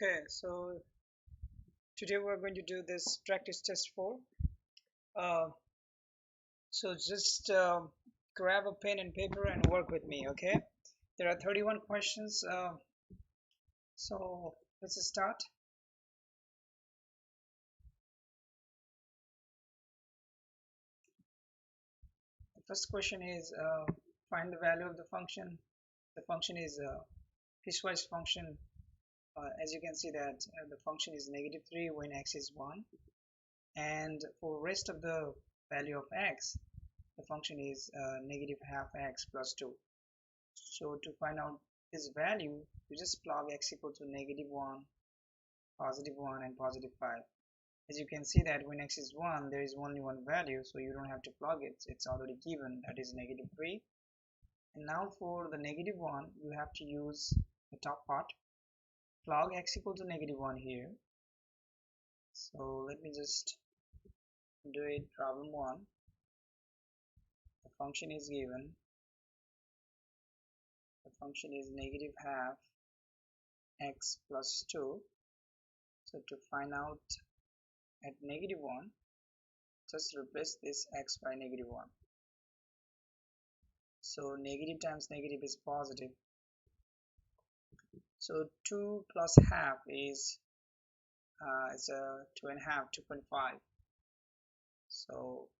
Okay, so today we're going to do this practice test 4. Uh, so just grab a pen and paper and work with me, okay? There are 31 questions, so let's start. The first question is find the value of the function. The function is a piecewise function. As you can see that the function is -3 when x is 1, and for rest of the value of x, the function is -half x plus 2. So to find out this value, you just plug x equal to -1, +1, and +5. As you can see that when x is 1, there is only one value, so you don't have to plug it. It's already given, that is -3. And now for the -1, you have to use the top part. Plug x equal to -1 here. So let me just do it. Problem 1. The function is given. The function is -half x plus 2. So to find out at -1, just replace this x by -1. So negative times negative is positive. So 2 plus half is it's a 2.5, 2.5. So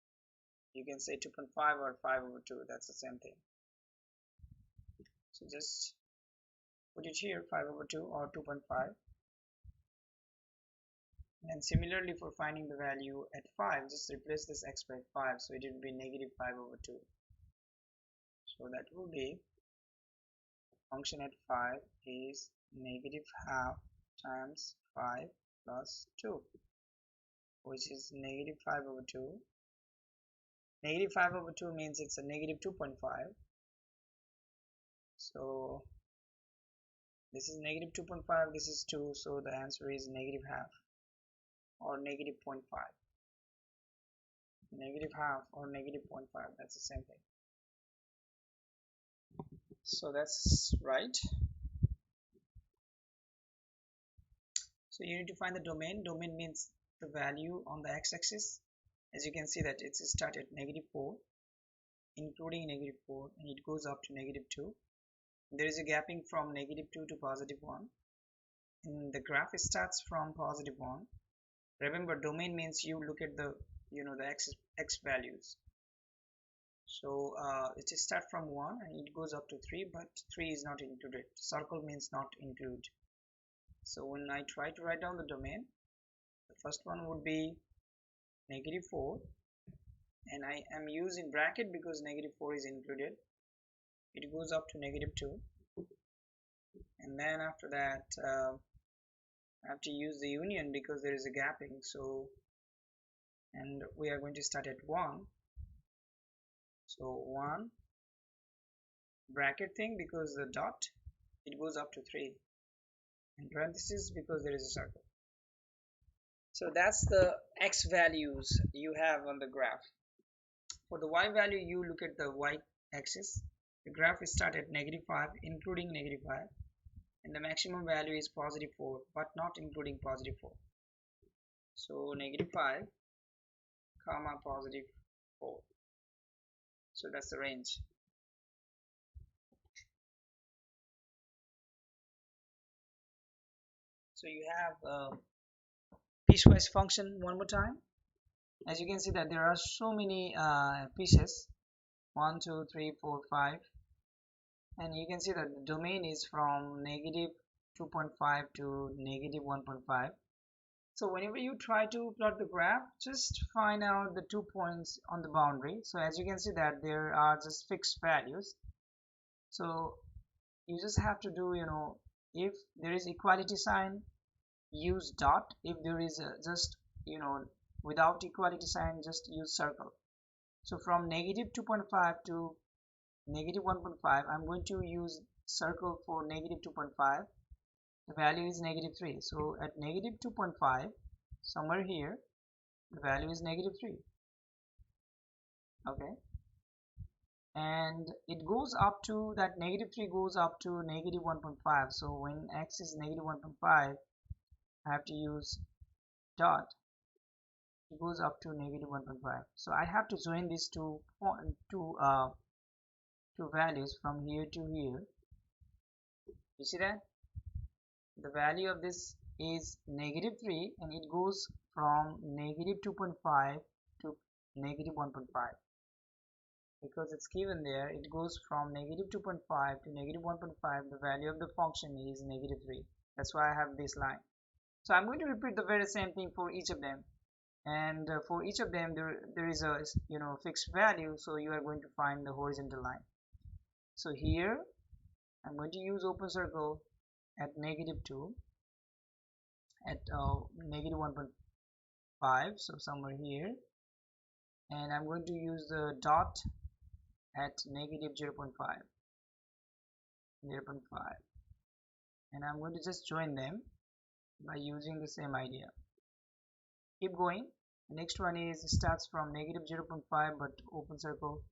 you can say 2.5 or 5/2. That's the same thing. So just put it here, 5/2 or 2.5. And similarly for finding the value at 5, just replace this x by 5. So it will be -5/2. So that will be function at 5 is -half times 5 plus 2, which is -5/2. -5/2 means it's a -2.5. So this is -2.5, this is 2, so the answer is -half or -0.5. -half or -0.5, that's the same thing. So that's right. So you need to find the domain. Domain means the value on the x-axis. As you can see that it's start at -4, including -4, and it goes up to -2. There is a gapping from -2 to +1, and the graph starts from +1. Remember, domain means you look at the the x values. So it starts from 1 and it goes up to 3, but 3 is not included. Circle means not include. So when I try to write down the domain, the first one would be -4, and I am using bracket because -4 is included. It goes up to -2, and then after that I have to use the union because there is a gapping. So, and we are going to start at 1. So 1 bracket thing because the dot, it goes up to 3, and parenthesis because there is a circle. So that's the x values you have on the graph. For the y value, you look at the y axis. The graph is start at -5, including -5, and the maximum value is +4, but not including +4. So -5 comma +4. So that's the range. So you have piecewise function one more time. As you can see that there are so many pieces, 1 2 3 4 5, and you can see that the domain is from -2.5 to -1.5. So whenever you try to plot the graph, just find out the 2 points on the boundary. So as you can see that there are just fixed values. So you just have to do, if there is equality sign, use dot. If there is just, without equality sign, just use circle. So from -2.5 to -1.5, I'm going to use circle for -2.5. The value is -3. So at -2.5, somewhere here, the value is -3. Okay, and it goes up to that -3 goes up to -1.5. So when x is -1.5, I have to use dot. It goes up to negative 1.5. So I have to join these two values from here to here. You see that the value of this is negative 3, and it goes from negative 2.5 to negative 1.5. Because it's given there, it goes from negative 2.5 to negative 1.5. The value of the function is negative 3. That's why I have this line. So I'm going to repeat the very same thing for each of them, and for each of them there is a fixed value, so you are going to find the horizontal line. So here I'm going to use open circle at negative 2, at negative 1.5, so somewhere here, and I'm going to use the dot at negative 0.5, and I'm going to just join them by using the same idea. Keep going. The next one is starts from negative 0.5 but open circle,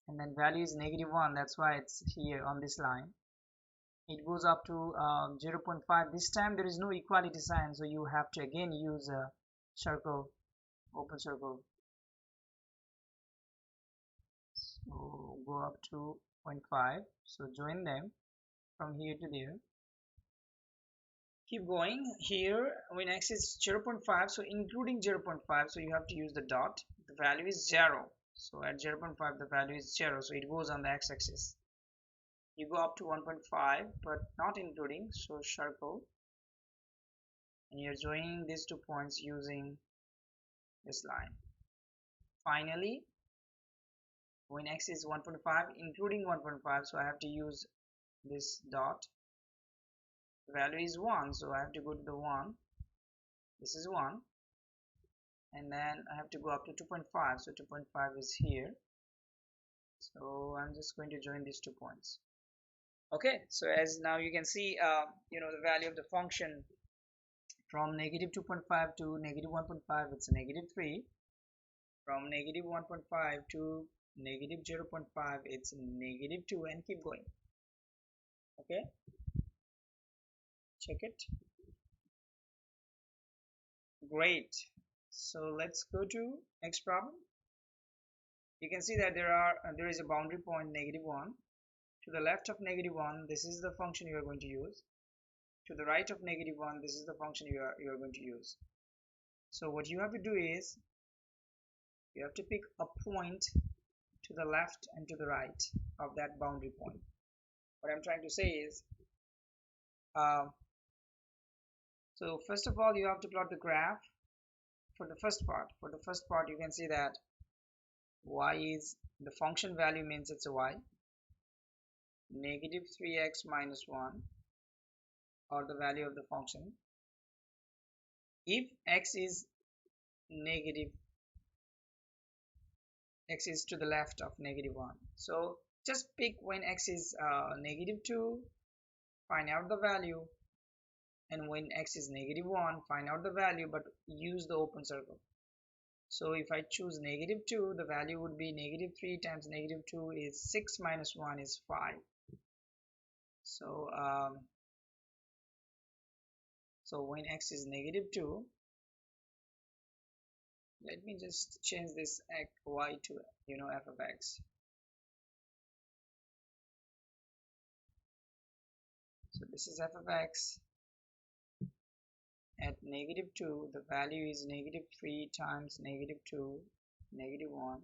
and then value is negative 1. That's why it's here on this line. It goes up to 0.5. This time there is no equality sign, so you have to again use a circle, open circle. So go up to 0.5. So join them from here to there. Keep going. Here when x is 0.5, so including 0.5, so you have to use the dot. The value is 0. So at 0.5 the value is 0, so it goes on the x-axis. You go up to 1.5 but not including, so circle, and you're joining these 2 points using this line. Finally, when x is 1.5 including 1.5, so I have to use this dot. The value is 1, so I have to go to the 1. This is 1, and then I have to go up to 2.5, so 2.5 is here. So I'm just going to join these 2 points. Okay, so as now you can see the value of the function from negative 2.5 to negative 1.5, it's negative 3. From negative 1.5 to negative 0.5, it's negative 2, and keep going. Okay, check it. Great. So let's go to next problem. You can see that there is a boundary point negative 1. To the left of negative 1, this is the function you are going to use. To the right of negative 1, this is the function you are going to use. So what you have to do is you have to pick a point to the left and to the right of that boundary point. What I'm trying to say is, so first of all you have to plot the graph for the first part. For the first part you can see that y is the function value, means it's a y, negative 3x minus 1, or the value of the function. If x is negative, x is to the left of negative 1, so just pick when x is negative 2, find out the value, and when x is negative 1, find out the value, but use the open circle. So if I choose negative 2, the value would be negative 3 times negative 2 is 6 minus 1 is 5. So so when x is negative 2, let me just change this y to f of x. So this is f of x. At negative 2, the value is negative 3 times negative 2, negative 1,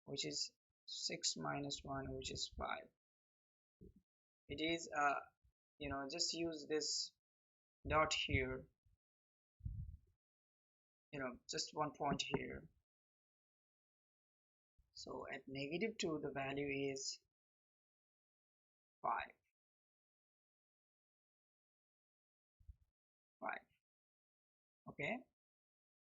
which is 6 minus 1, which is 5. It is just use this dot here, just one point here. So at negative 2, the value is 5. Okay,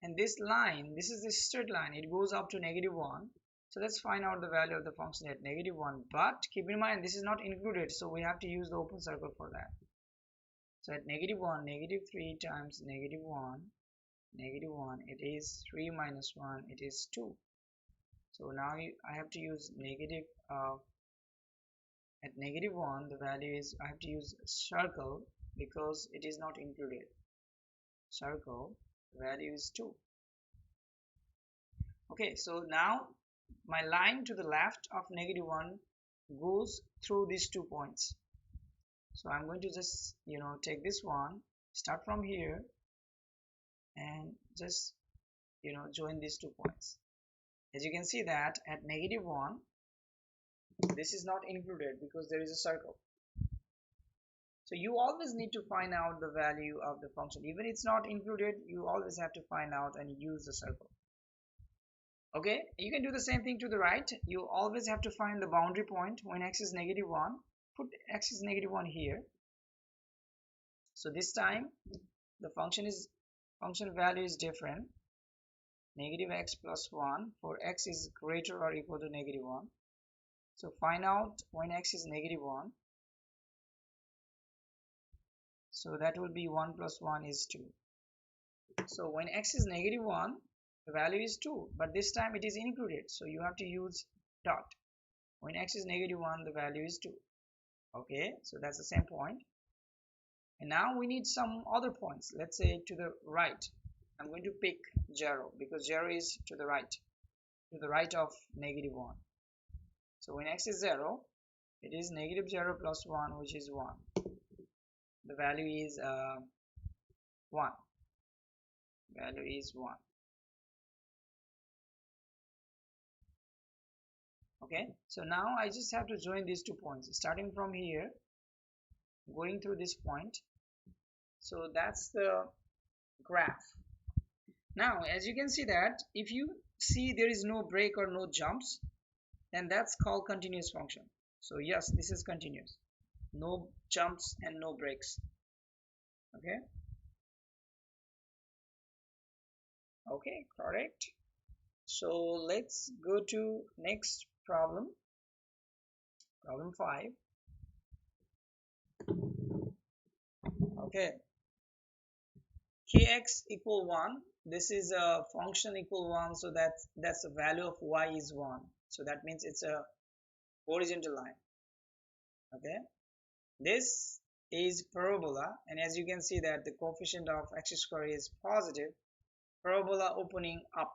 and this line, this is the straight line, it goes up to negative 1. So let's find out the value of the function at negative 1, but keep in mind this is not included, so we have to use the open circle for that. So at negative 1, negative 3 times negative 1, it is 3 minus 1, it is 2. So now I have to use negative at negative 1, the value is, I have to use circle, because it is not included. Circle value is 2. Okay, so now my line to the left of -1 goes through these 2 points. So I'm going to just take this one, start from here, and just join these 2 points. As you can see that at -1 this is not included because there is a circle. So you always need to find out the value of the function. Even it's not included, you always have to find out and use the circle. Okay, you can do the same thing to the right. You always have to find the boundary point when x is -1. Put x is -1 here. So this time the function value is different. -x plus 1 for x is greater or equal to -1. So find out when x is -1. So that will be 1 plus 1 is 2. So when x is -1, the value is 2, but this time it is included, so you have to use dot. When x is -1, the value is 2. Okay, so that's the same point. And now we need some other points. Let's say to the right. I'm going to pick 0 because 0 is to the right of -1. So when x is 0, it is -0 plus 1, which is 1. The value is 1. Value is 1. Okay, so now I just have to join these 2 points, starting from here, going through this point. So that's the graph. Now as you can see that if you see there is no break or no jumps, then that's called continuous function. So yes, this is continuous, no jumps and no breaks. Okay, correct. So let's go to next problem, problem 5. Okay, kx equal 1. This is a function equal 1, so that's the value of y is 1. So that means it's a horizontal line. Okay, this is parabola, and as you can see that the coefficient of x square is positive. Parabola opening up.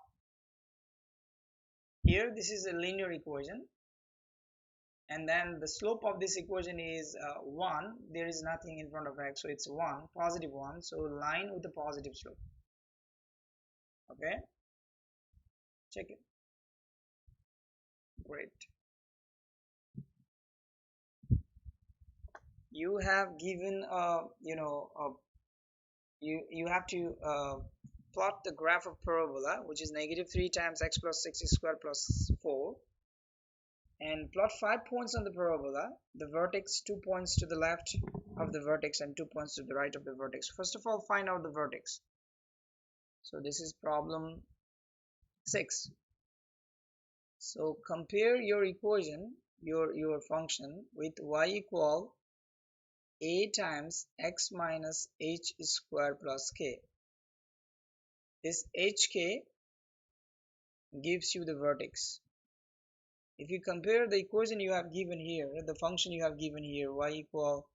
Here this is a linear equation, and then the slope of this equation is 1. There is nothing in front of x, so it's 1, positive 1. So line with the positive slope. Okay, check it. Great. You have given you have to plot the graph of parabola, which is -3 times x plus 6 squared plus 4, and plot 5 points on the parabola, the vertex, 2 points to the left of the vertex and 2 points to the right of the vertex. First of all, find out the vertex. So this is problem 6. So compare your equation, your function, with y equal a times x minus h square plus k. This hk gives you the vertex. If you compare the equation you have given here, the function you have given here, y equal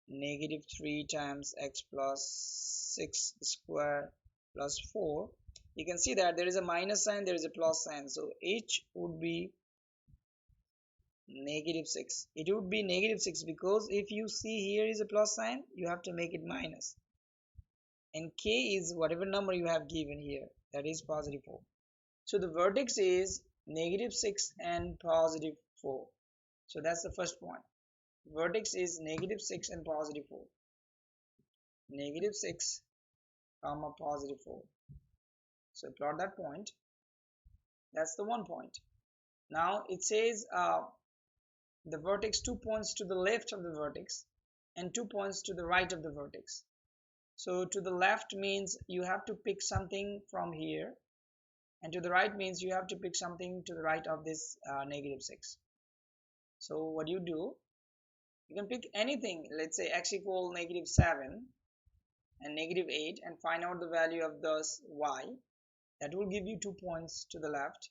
-3 times x plus 6 square plus 4, you can see that there is a minus sign, there is a plus sign, so h would be -6. It would be -6 because if you see here is a plus sign, you have to make it minus, and k is whatever number you have given here, that is +4. So the vertex is -6 and +4. So that's the first point. Vertex is -6 and +4. -6 comma +4. So plot that point. That's the one point. Now it says the vertex, 2 points to the left of the vertex and 2 points to the right of the vertex. So to the left means you have to pick something from here, and to the right means you have to pick something to the right of this -6. So what you do, you can pick anything. Let's say x equal -7 and -8, and find out the value of this y. That will give you 2 points to the left,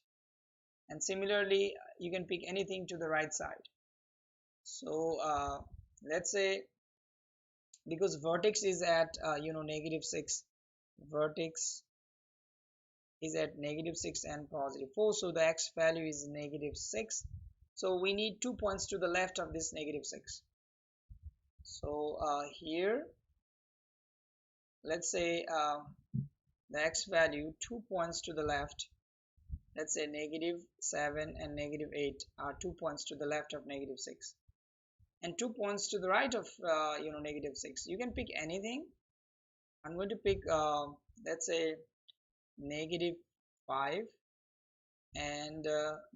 and similarly you can pick anything to the right side. So let's say because vertex is at -6. Vertex is at -6 and +4, so the x value is -6. So we need 2 points to the left of this -6. So here, let's say the x value 2 points to the left, let's say -7 and -8 are 2 points to the left of -6, and 2 points to the right of -6. You can pick anything. I'm going to pick let's say -5 and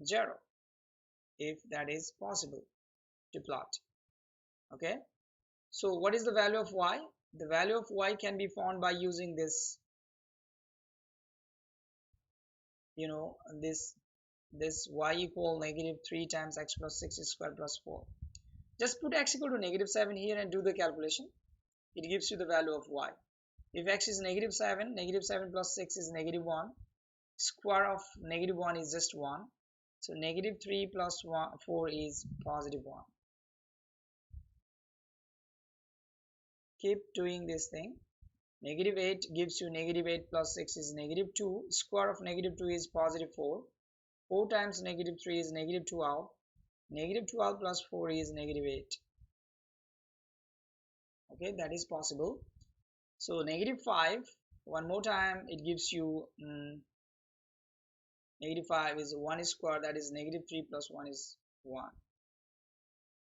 0, if that is possible to plot. Okay, so what is the value of y? The value of y can be found by using this, this y equal -3 times x plus 6 squared plus 4. Just put x equal to -7 here and do the calculation. It gives you the value of y. If x is -7, -7 plus 6 is -1. Square of -1 is just 1. So -3 plus 4 is +1. Keep doing this thing. -8 gives you -8 plus 6 is -2. Square of -2 is +4. 4 times -3 is -12. -12 plus 4 is -8. Okay, that is possible. So -5, one more time, it gives you -5 is 1 square, that is -3 plus 1 is 1.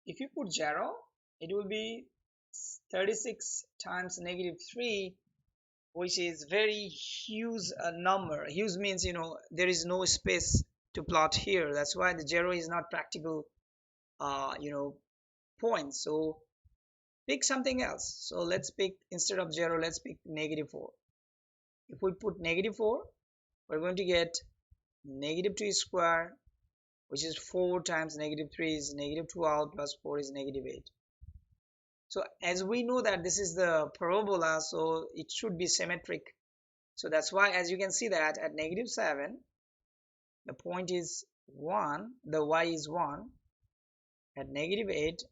If you put 0, it will be 36 times -3, which is very huge number. Huge means there is no space to plot here. That's why the 0 is not practical point. So pick something else. So let's pick, instead of 0, let's pick -4. If we put -4, we're going to get -2 square, which is 4 times -3 is -12 plus 4 is -8. So as we know that this is the parabola, so it should be symmetric. So that's why, as you can see, that at -7 the point is 1, the y is 1. At -8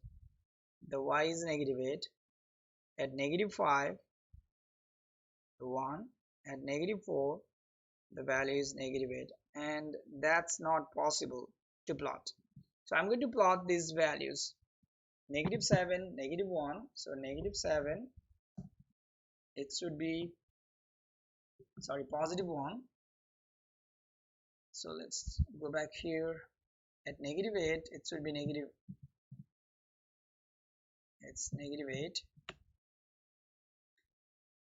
the y is -8. At -5 the 1. At -4 the value is -8, and that's not possible to plot. So I'm going to plot these values: -7, -1. So -7, it should be, sorry, +1. So let's go back here. At -8 it should be it's -8,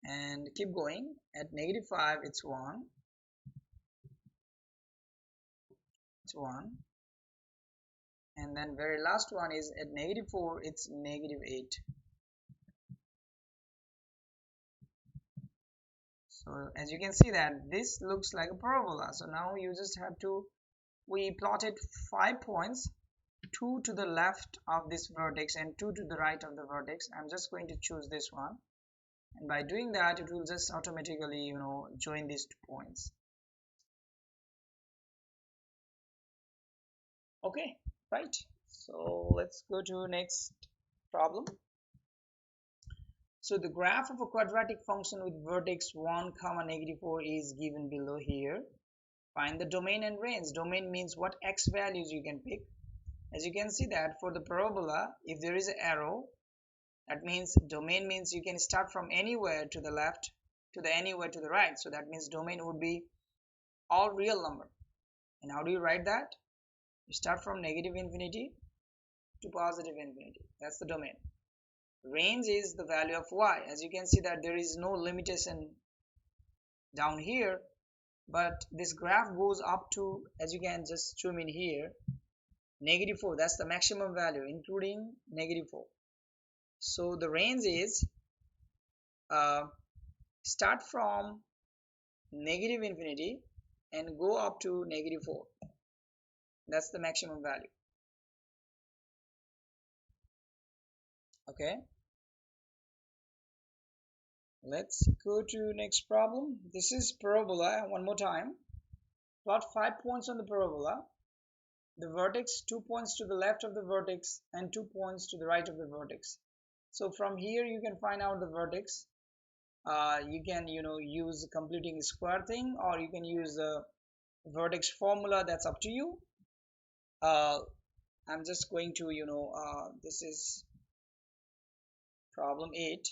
and keep going. At -5 it's 1. It's 1. And then very last one is at -4, it's -8. So as you can see that this looks like a parabola. So now you just have to, we plotted 5 points, 2 to the left of this vertex and 2 to the right of the vertex. I'm just going to choose this one, and by doing that it will just automatically join these 2 points. Okay, right, so let's go to next problem. So the graph of a quadratic function with vertex 1, -4 is given below here. Find the domain and range. Domain means what x values you can pick. As you can see that for the parabola, if there is an arrow, that means domain means you can start from anywhere to the left to the anywhere to the right. So that means domain would be all real number. And how do you write that? You start from -infinity to +infinity. That's the domain. Range is the value of y. As you can see that there is no limitation down here, but this graph goes up to, as you can just zoom in here, -4. That's the maximum value, including -4. So the range is start from -infinity and go up to -4. That's the maximum value. Okay, let's go to next problem. This is parabola. One more time. Plot 5 points on the parabola. The vertex, 2 points to the left of the vertex and 2 points to the right of the vertex. So from here you can find out the vertex. You can use completing square thing, or you can use the vertex formula. That's up to you. I'm just going to this is problem 8.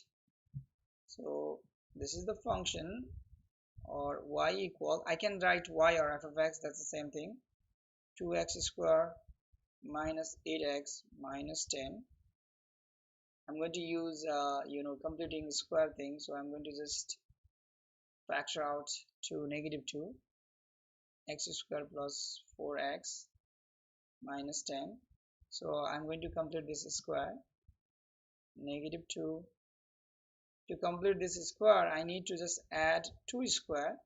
So this is the function, or y equal, I can write y or f of x, that's the same thing, 2x square minus 8x minus 10. I'm going to use completing square thing, so I'm going to just factor out to -2, x square plus 4x minus 10. So I'm going to complete this square, -2. To complete this square, I need to just add 2 square,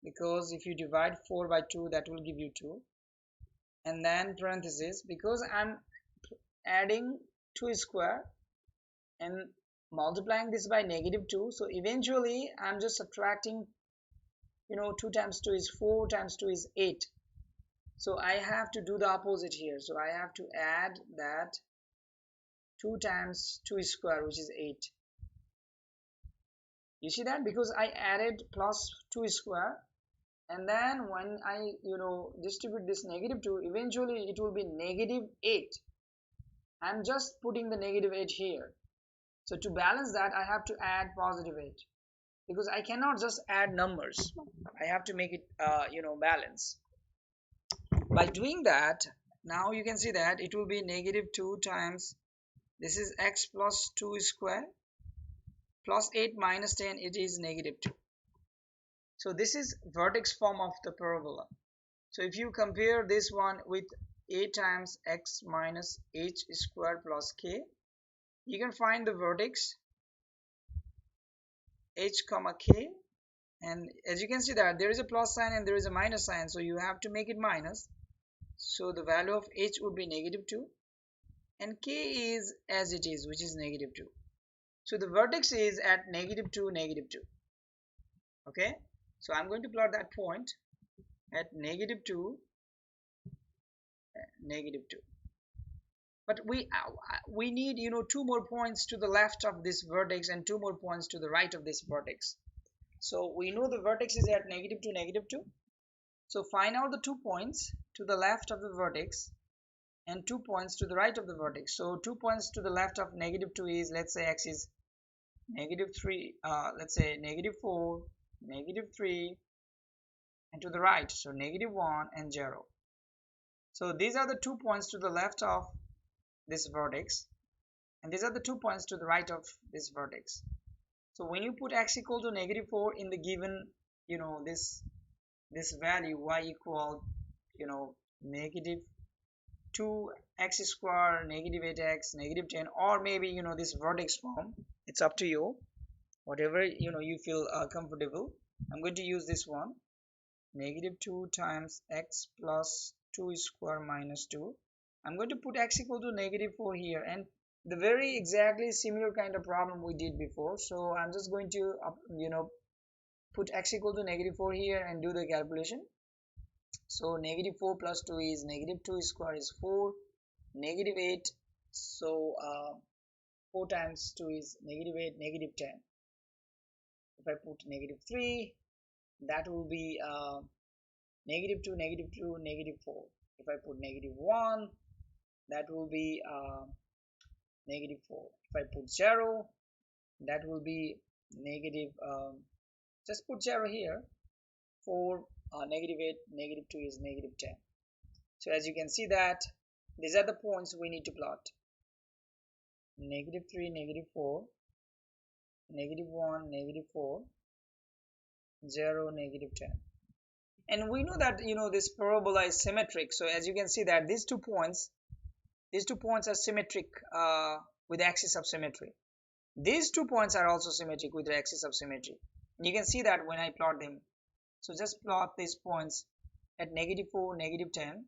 because if you divide 4 by 2, that will give you 2, and then parenthesis, because I'm adding 2 square and multiplying this by -2, so eventually I'm just subtracting, 2 times 2 is 4, times 2 is 8. So I have to do the opposite here, so I have to add that 2 times 2 square, which is 8. You see that, because I added plus 2 square, and then when I distribute this -2, eventually it will be -8. I'm just putting the -8 here. So to balance that, I have to add +8, because I cannot just add numbers. I have to make it balance. By doing that, now you can see that it will be -2 times, this is x plus 2 square plus 8 minus 10, it is -2. So this is vertex form of the parabola. So if you compare this one with 8 times x minus h square plus k, you can find the vertex h comma k, and as you can see that there is a plus sign and there is a minus sign, so you have to make it minus. So the value of h would be -2, and k is as it is, which is -2. So the vertex is at -2, -2. Okay, so I'm going to plot that point at -2, -2. But we need 2 more points to the left of this vertex and 2 more points to the right of this vertex. So we know the vertex is at -2, -2. So find out the 2 points to the left of the vertex and 2 points to the right of the vertex. So 2 points to the left of -2 is, let's say x is -3, let's say -4, -3, and to the right, so -1 and 0. So these are the 2 points to the left of this vertex, and these are the 2 points to the right of this vertex. So when you put x equal to -4 in the given this value, y equal -2x square, -8x, -10, or maybe this vertex form, it's up to you, whatever you feel comfortable. I'm going to use this one, -2 times x plus 2 square minus 2. I'm going to put x equal to -4 here, and the very exactly similar kind of problem we did before. So I'm just going to put x equal to -4 here and do the calculation. So -4 plus 2 is -2 square is 4, -8, so 4 times 2 is -8, -10. If I put -3, that will be -2, -2, -4. If I put -1, that will be -4. If I put 0, that will be negative, just put 0 here. 4, -8, -2 is -10. So as you can see that these are the points we need to plot: -3, -4, -1, -4, 0, -10. And we know that this parabola is symmetric. So as you can see that these 2 points are symmetric with axis of symmetry. These 2 points are also symmetric with the axis of symmetry. And you can see that when I plot them. So just plot these points at -4, -10.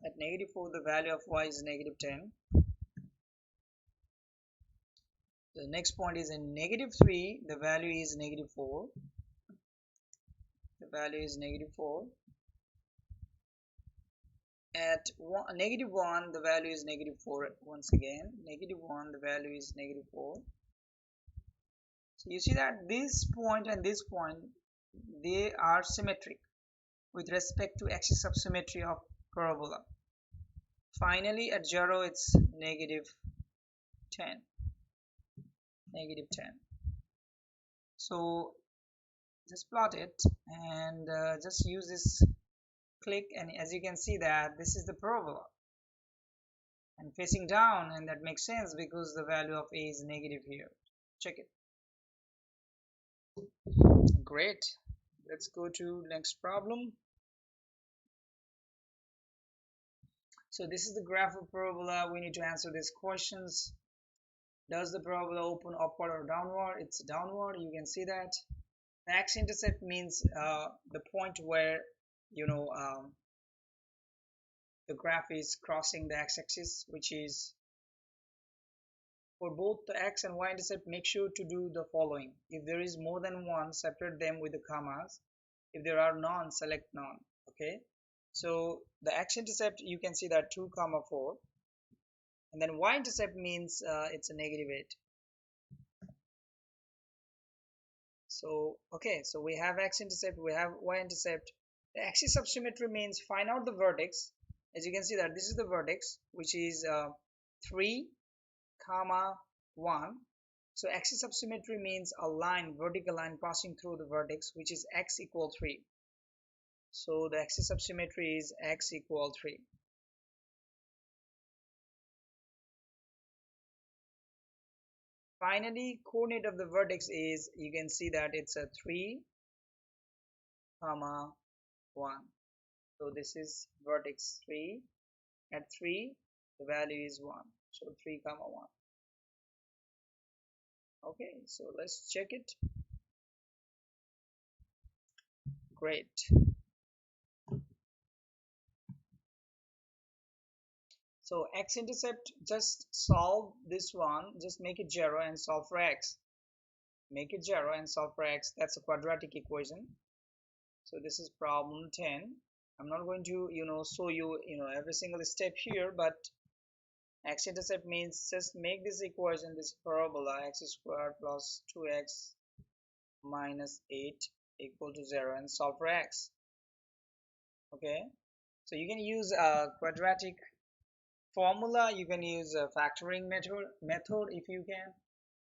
At -4, the value of y is -10. The next point is in -3, the value is -4. The value is -4. At negative 1 the value is negative 4. Once again, negative 1 the value is negative 4. So you see that this point and this point, they are symmetric with respect to axis of symmetry of parabola. Finally at 0 it's negative 10. Negative 10. So just plot it and just use this click, and as you can see that this is the parabola and facing down, and that makes sense because the value of a is negative here. Check it. Great. Let's go to next problem. So this is the graph of parabola. We need to answer these questions. Does the parabola open upward or downward? It's downward. You can see that. The x-intercept means the point where the graph is crossing the x-axis, which is for both the x and y-intercept. Make sure to do the following. If there is more than one, separate them with the commas. If there are none, select none. Okay, so the x-intercept, you can see that 2, 4, and then y-intercept means it's a negative 8. So okay, so we have x-intercept, we have y-intercept. The axis of symmetry means find out the vertex. As you can see that this is the vertex, which is 3, 1. So axis of symmetry means a line, vertical line passing through the vertex, which is x equal 3. So the axis of symmetry is x equal 3. Finally, coordinate of the vertex is, you can see that it's a 3, 1. So this is vertex 3. At 3 the value is 1, so 3, 1. Okay, so let's check it. Great. So x-intercept, just solve this one, just make it 0 and solve for x. Make it 0 and solve for x. That's a quadratic equation. So this is problem 10. I'm not going to show you every single step here, but x-intercept means just make this equation, this parabola, x squared plus 2x minus 8 equal to 0, and solve for x. Okay, so you can use a quadratic formula, you can use a factoring method if you can,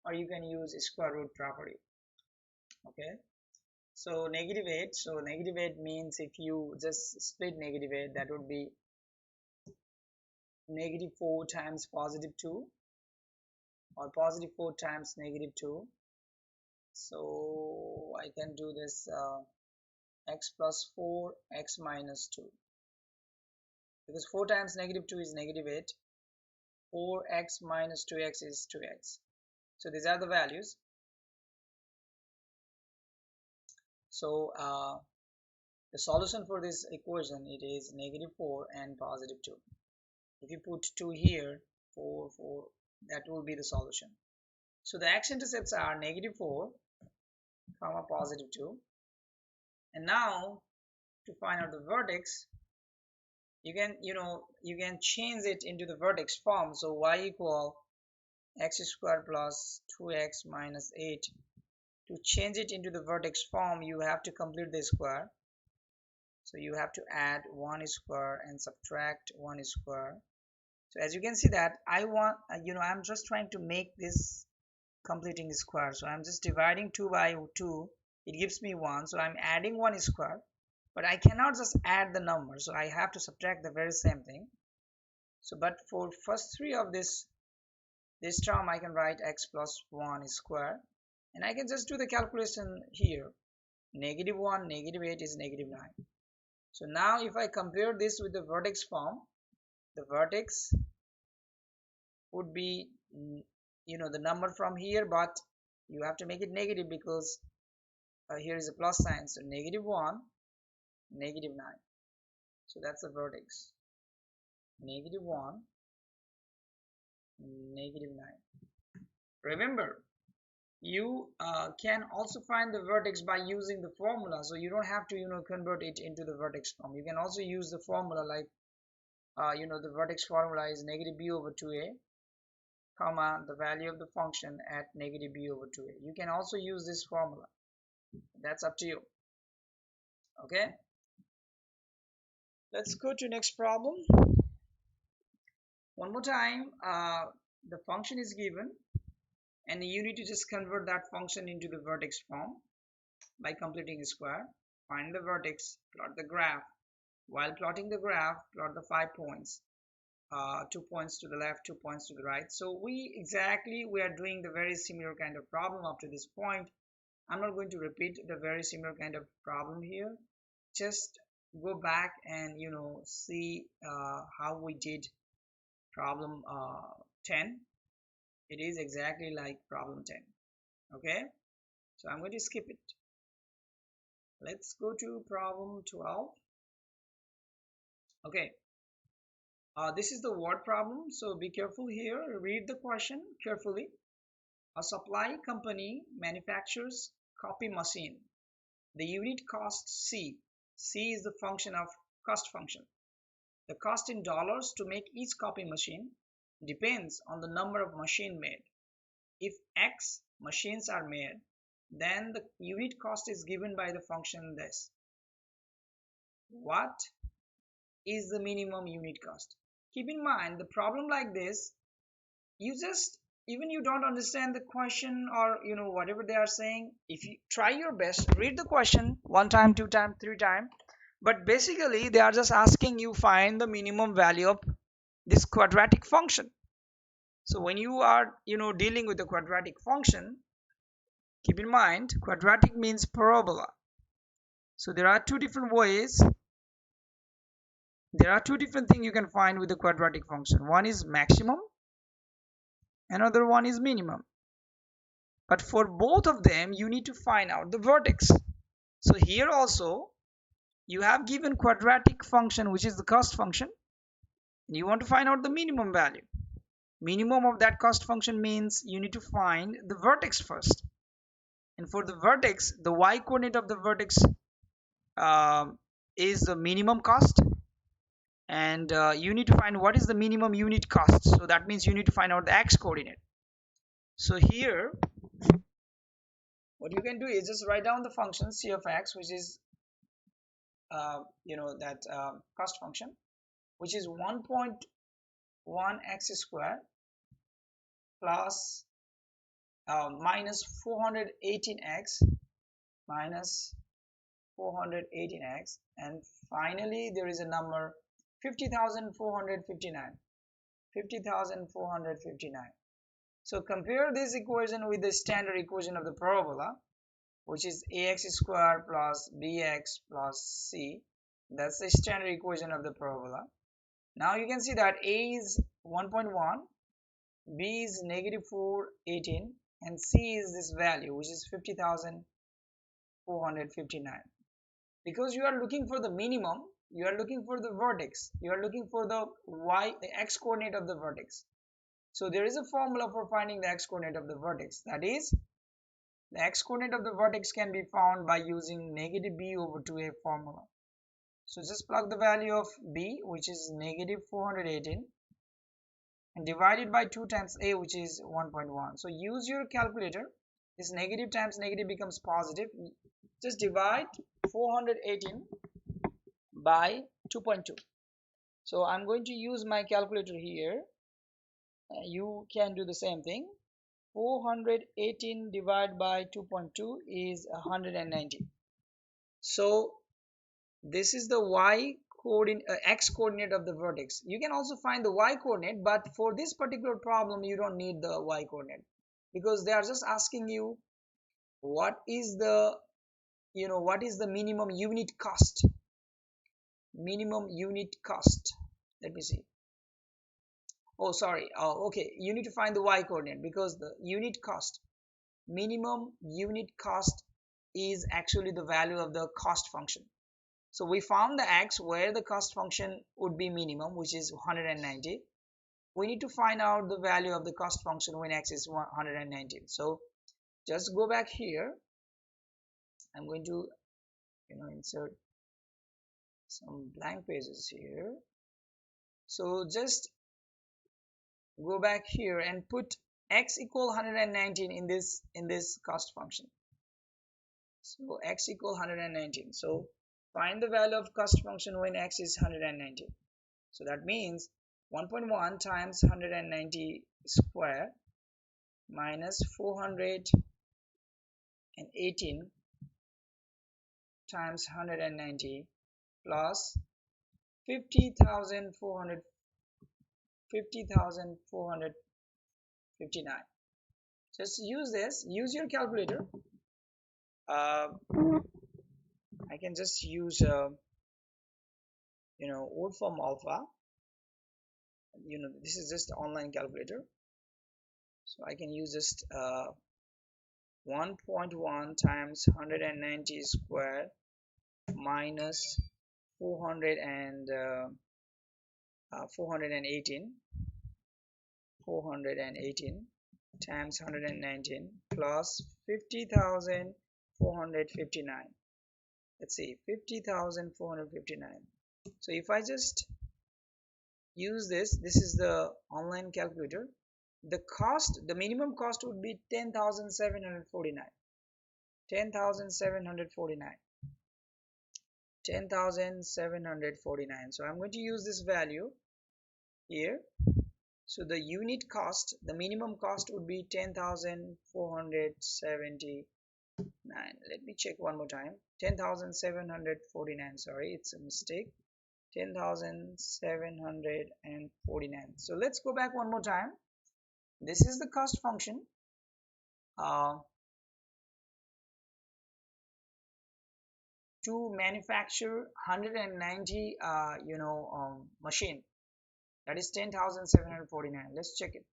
or you can use square root property. Okay, so negative 8, so negative 8 means if you just split negative 8, that would be negative 4 times positive 2, or positive 4 times negative 2. So I can do this x plus 4, x minus 2, because 4 times negative 2 is negative 8, 4x minus 2x is 2x. So these are the values. So the solution for this equation, it is negative 4 and positive 2. If you put 2 here, 4, 4, that will be the solution. So the x-intercepts are negative 4, positive 2. And now to find out the vertex, you can change it into the vertex form. So y equal x squared plus 2x minus 8. To change it into the vertex form, you have to complete the square. So you have to add 1 square and subtract 1 square. So as you can see that I'm just trying to make this completing square. So I'm just dividing 2 by 2. It gives me 1. So I'm adding 1 square. But I cannot just add the number. So I have to subtract the very same thing. So but for first 3 of this term, I can write x plus 1 square. And I can just do the calculation here. Negative 1, negative 8 is negative 9. So now if I compare this with the vertex form, the vertex would be the number from here, but you have to make it negative because here is a plus sign. So negative 1, negative 9. So that's the vertex. Negative 1, negative 9. Remember, you can also find the vertex by using the formula, so you don't have to convert it into the vertex form. You can also use the formula like the vertex formula is negative b over 2a, comma, the value of the function at negative b over 2a. You can also use this formula. That's up to you. Okay, let's go to next problem. One more time, the function is given and you need to just convert that function into the vertex form by completing a square. Find the vertex, plot the graph. While plotting the graph, plot the 5 points. 2 points to the left, 2 points to the right. So we are doing the very similar kind of problem up to this point. I'm not going to repeat the very similar kind of problem here. Just go back and see how we did problem 10. It is exactly like problem 10. Okay, so I'm going to skip it. Let's go to problem 12. Okay, this is the word problem, so be careful here. Read the question carefully. A supply company manufactures copy machine. The unit cost C. C is the function of cost function. The cost in dollars to make each copy machine depends on the number of machine made. If X machines are made, then the unit cost is given by the function this. What is the minimum unit cost? Keep in mind, the problem like this, even you don't understand the question or whatever they are saying, if you try your best, read the question 1 time, 2 time, 3 time, but basically they are just asking you find the minimum value of this quadratic function. So when you are dealing with a quadratic function, keep in mind quadratic means parabola. So there are two different ways, there are two different things you can find with the quadratic function. One is maximum, another one is minimum, but for both of them you need to find out the vertex. So here also you have given quadratic function, which is the cost function, and you want to find out the minimum value. Minimum of that cost function means you need to find the vertex first, and for the vertex, the y coordinate of the vertex is the minimum cost, and you need to find what is the minimum unit cost. So that means you need to find out the x coordinate. So here what you can do is just write down the function c of x, which is that cost function, which is 1.1 x squared plus minus 418x minus 418x, and finally there is a number 50,459. 50,459. So compare this equation with the standard equation of the parabola, which is ax squared plus bx plus c. That's the standard equation of the parabola. Now you can see that a is 1.1, b is negative 418, and c is this value, which is 50,459. Because you are looking for the minimum, you are looking for the vertex, you are looking for the x coordinate of the vertex. So there is a formula for finding the x coordinate of the vertex. That is, the x coordinate of the vertex can be found by using negative b over 2a formula. So just plug the value of b, which is negative 418, and divide it by 2 times a, which is 1.1. So use your calculator. This negative times negative becomes positive. Just divide 418 by 2.2. So I'm going to use my calculator here. You can do the same thing. 418 divided by 2.2 is 190. So this is the x coordinate of the vertex. You can also find the y coordinate, but for this particular problem you don't need the y coordinate, because they are just asking you what is the minimum unit cost. Minimum unit cost, let me see. Oh sorry, okay, you need to find the y coordinate, because the unit cost, minimum unit cost, is actually the value of the cost function. So we found the x where the cost function would be minimum, which is 190. We need to find out the value of the cost function when x is 190. So just go back here. I'm going to insert some blank pages here. So just go back here and put x equal 119 in this cost function. So x equal 119. So find the value of cost function when x is 119. So that means 1.1 times 190 square minus 418 times 190 plus 50,459. Just use your calculator. I can just use old form alpha. This is just online calculator, so I can use just 1.1 times 190 square minus 418 times 119 plus 50,459. Let's see, 50,459. So if I just use this is the online calculator. The minimum cost would be 10,749. 10,749. So I'm going to use this value here. So the unit cost, the minimum cost would be 10,479. Let me check one more time. 10,749. Sorry, it's a mistake. 10,749. So let's go back one more time. This is the cost function. To manufacture 190 machine, that is 10,749. Let's check it.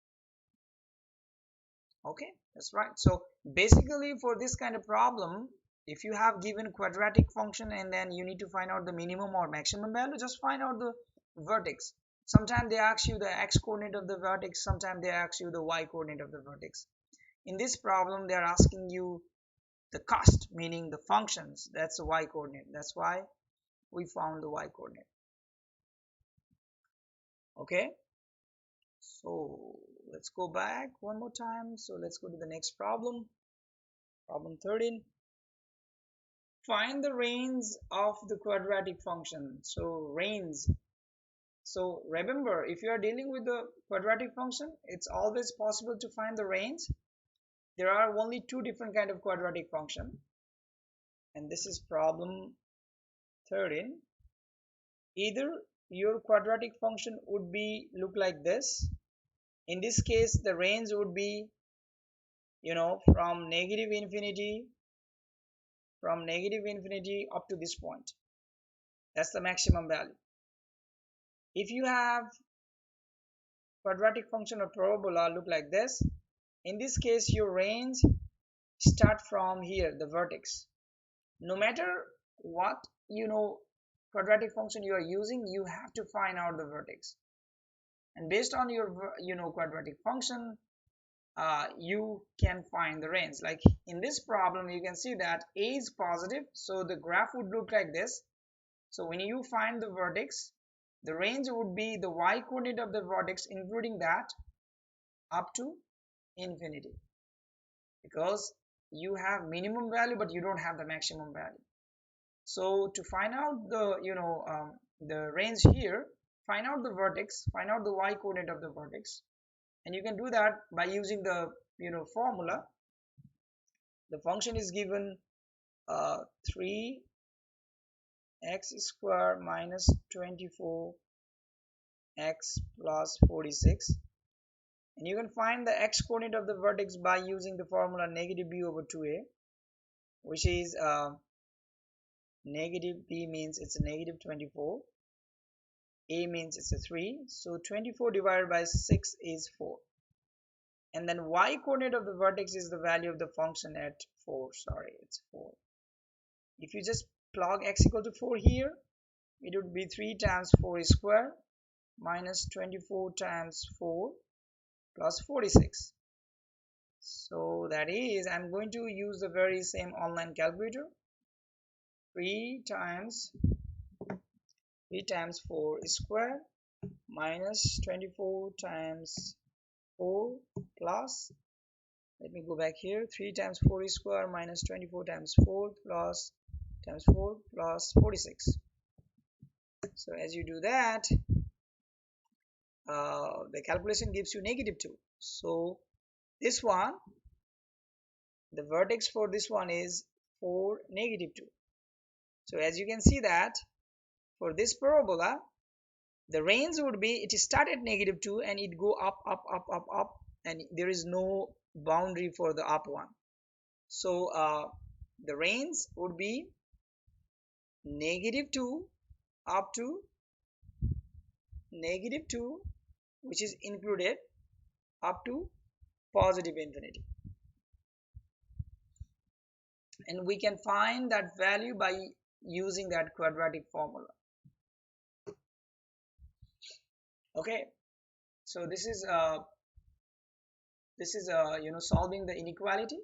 Okay, that's right. So basically for this kind of problem, if you have given quadratic function and then you need to find out the minimum or maximum value, just find out the vertex. Sometimes they ask you the x coordinate of the vertex, sometimes they ask you the y coordinate of the vertex. In this problem they are asking you the cost, meaning the functions. That's the y coordinate. That's why we found the y coordinate. Okay, so let's go back one more time. So let's go to the next problem. Problem 13. Find the range of the quadratic function. So range. So remember, if you are dealing with the quadratic function, it's always possible to find the range. There are only two different kind of quadratic function, and this is problem 13. Either your quadratic function would be look like this. In this case, the range would be from negative infinity up to this point. That's the maximum value. If you have quadratic function of parabola look like this, in this case your range start from here, the vertex. No matter what quadratic function you are using, you have to find out the vertex, and based on your quadratic function you can find the range. Like in this problem you can see that a is positive, so the graph would look like this. So when you find the vertex, the range would be the y coordinate of the vertex including that up to infinity, because you have minimum value but you don't have the maximum value. So to find out the the range here, find out the vertex, find out the y coordinate of the vertex, and you can do that by using the formula. The function is given 3x square minus 24x plus 46, and you can find the x coordinate of the vertex by using the formula negative b over 2a, which is negative b means it's a negative 24, a means it's a 3, so 24 divided by 6 is 4, and then y coordinate of the vertex is the value of the function at 4. Sorry, it's 4. If you just plug x equal to 4 here, it would be 3 times 4 square minus 24 times 4 plus 46. So that is, I'm going to use the very same online calculator. 3 times 4 square minus 24 times 4 plus, let me go back here, 3 times 4 is square minus 24 times 4 plus times 4 plus 46. So as you do that, the calculation gives you -2. So this one, the vertex for this one is 4, -2. So as you can see that for this parabola, the range would be, it start at -2 and it go up, up, up, up, up, and there is no boundary for the up one. So the range would be -2 up to -2, which is included up to positive infinity. And we can find that value by using that quadratic formula. Okay, so this is solving the inequality.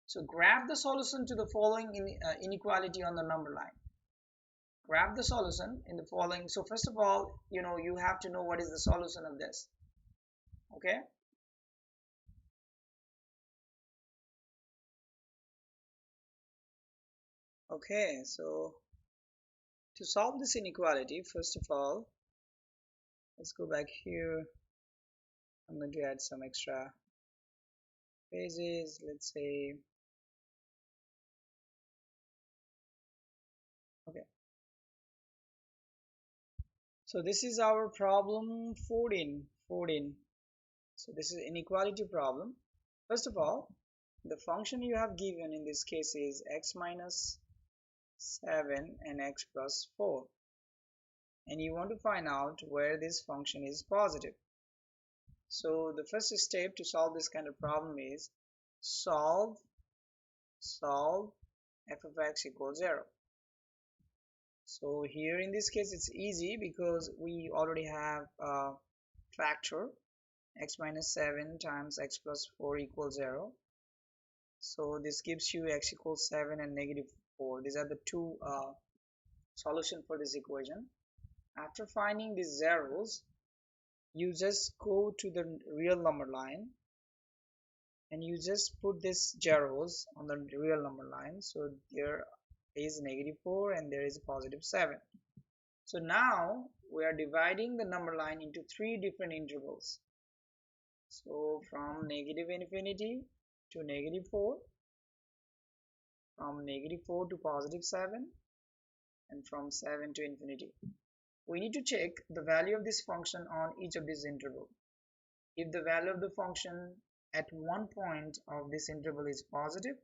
So grab the solution to the following inequality on the number line. Grab the solution in the following. So first of all, you have to know what is the solution of this. Okay, so to solve this inequality, first of all, let's go back here. I'm going to add some extra pages, let's say. Okay, so this is our problem 14. So this is inequality problem. First of all, the function you have given in this case is x minus 7 and x plus 4, and you want to find out where this function is positive. So the first step to solve this kind of problem is solve f of x equals 0. So here in this case it's easy because we already have a factor, x minus 7 times x plus 4 equals 0. So this gives you x equals 7 and -4. These are the two solution for this equation. After finding these zeros, you just go to the real number line and you just put these zeros on the real number line. So there is -4 and there is a +7. So now we are dividing the number line into 3 different intervals. So from -infinity to -4, from -4 to +7, and from 7 to infinity. We need to check the value of this function on each of these intervals. If the value of the function at one point of this interval is positive,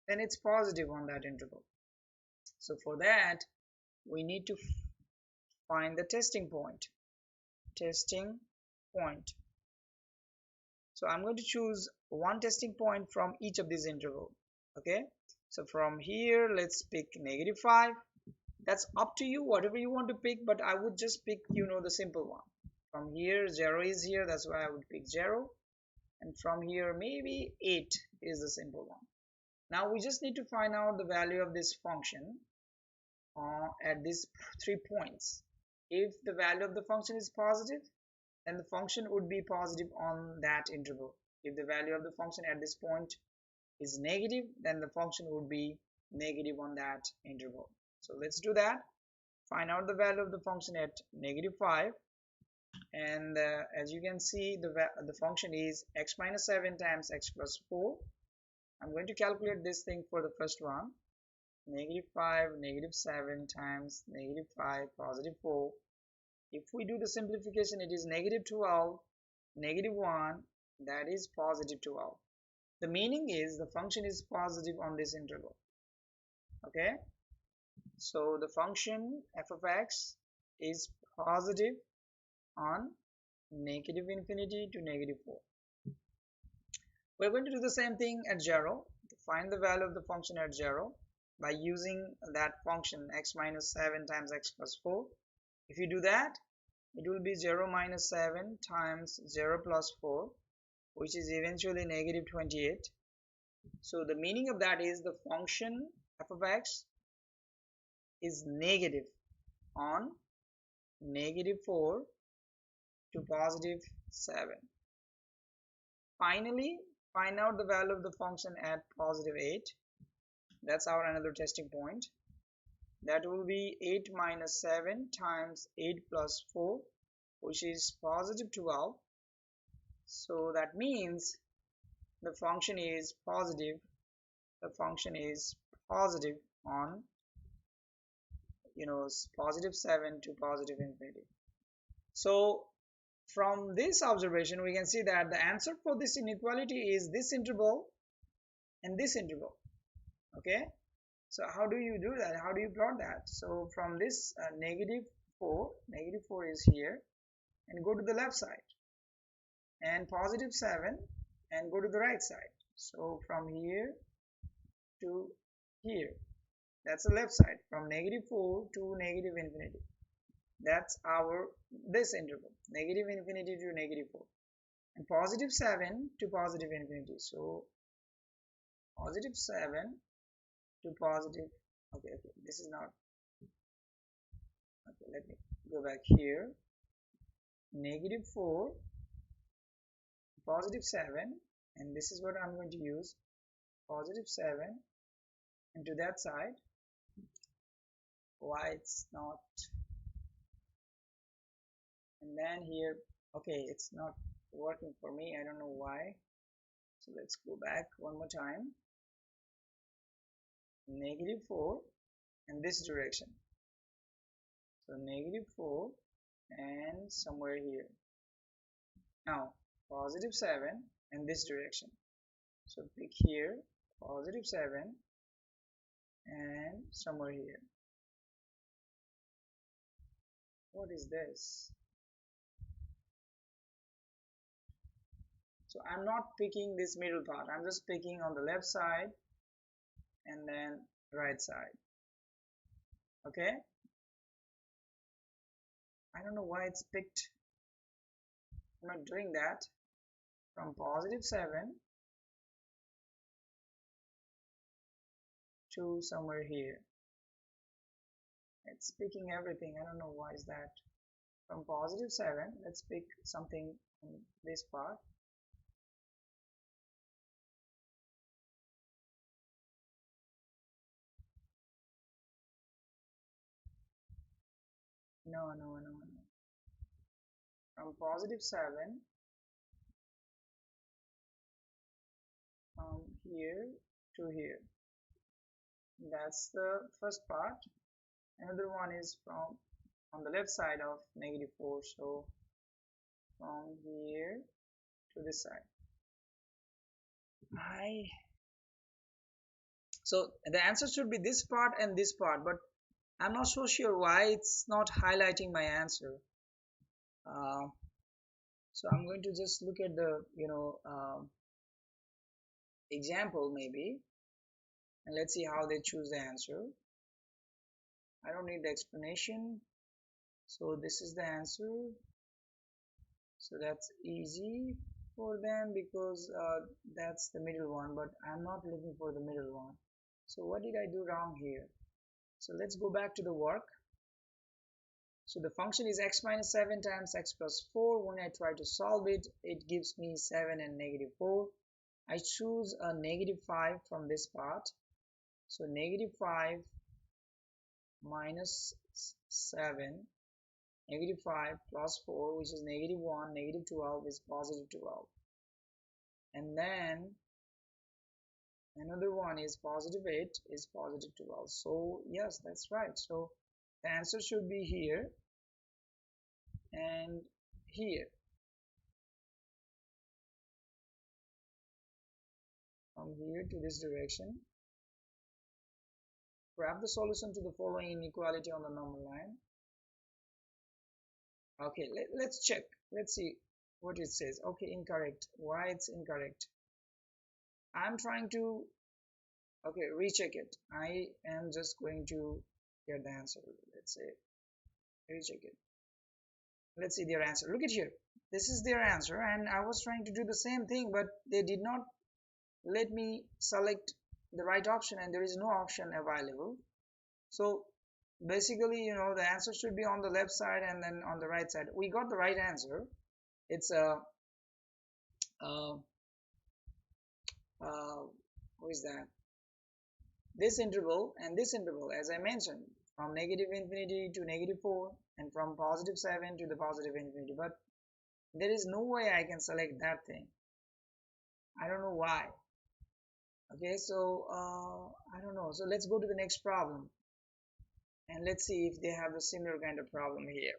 then it's positive on that interval. So for that, we need to find the testing point. So I'm going to choose one testing point from each of these intervals. Okay, so from here let's pick -5. That's up to you, whatever you want to pick, but I would just pick the simple one. From here 0 is here, that's why I would pick 0, and from here maybe 8 is the simple one. Now we just need to find out the value of this function at these 3 points. If the value of the function is positive, then the function would be positive on that interval. If the value of the function at this point is negative, then the function would be negative on that interval. So let's do that. Find out the value of the function at -5, and as you can see, the function is x minus 7 times x plus 4. I'm going to calculate this thing for the first one. -5, -7 times -5, +4. If we do the simplification, it is -12, -1, that is +12. The meaning is the function is positive on this interval. Okay, so the function f of x is positive on -infinity to -4. We're going to do the same thing at 0 to find the value of the function at 0 by using that function x minus 7 times x plus 4. If you do that, it will be 0 minus 7 times 0 plus 4, which is eventually -28. So the meaning of that is the function f of x is negative on -4 to positive 7. Finally, find out the value of the function at positive 8. That's our another testing point. That will be 8 minus 7 times 8 plus 4, which is positive 12. So that means the function is positive. The function is positive on positive 7 to positive infinity. So from this observation we can see that the answer for this inequality is this interval and this interval. Okay, so how do you do that? How do you plot that? So from this negative 4 is here, and go to the left side, and positive 7 and go to the right side. So from here to here, that's the left side, from negative 4 to negative infinity. That's our this interval, negative infinity to negative 4, and positive 7 to positive infinity. So positive 7 to positive, okay, this is not, okay, let me go back here, negative 4, positive 7, and this is what I'm going to use, positive 7, and to that side. Why it's not, and then here, okay, it's not working for me, I don't know why. So let's go back one more time, negative 4 and this direction, so negative 4 and somewhere here. Now positive 7 and this direction, so pick here positive 7 and somewhere here. What is this? So I'm not picking this middle part, I'm just picking on the left side and then right side. Okay, I don't know why it's picked. I'm not doing that. From positive 7 to somewhere here, it's picking everything. I don't know why is that. From positive 7, let's pick something on this part. No. From positive 7 from here to here, that's the first part. Another one is from on the left side of negative 4, so from here to this side. So the answer should be this part and this part, but I'm not so sure why it's not highlighting my answer. So I'm going to just look at the example maybe, and let's see how they choose the answer. I don't need the explanation, so this is the answer. So that's easy for them because that's the middle one, but I'm not looking for the middle one. So what did I do wrong here? So let's go back to the work. So the function is x minus 7 times x plus 4. When I try to solve it, it gives me 7 and negative 4. I choose a negative 5 from this part. So negative 5 minus 7, negative 5 plus 4, which is negative 1, negative 12 is positive 12. And then another one is positive 8 is positive 12. So yes, that's right. So the answer should be here and here. From here to this direction. Graph the solution to the following inequality on the normal line. Okay, let's check. Let's see what it says. Okay, incorrect. Why it's incorrect? I'm trying to recheck it. I am just going to get the answer. Let's say recheck it. Let's see their answer. Look at here. This is their answer, and I was trying to do the same thing, but they did not let me select the right option, and there is no option available. So basically, the answer should be on the left side and then on the right side. We got the right answer, it's a uh, what is that, this interval and this interval, as I mentioned, from negative infinity to negative 4 and from positive 7 to the positive infinity, but there is no way I can select that thing. I don't know why. Okay, so I don't know. So let's go to the next problem and let's see if they have a similar kind of problem here.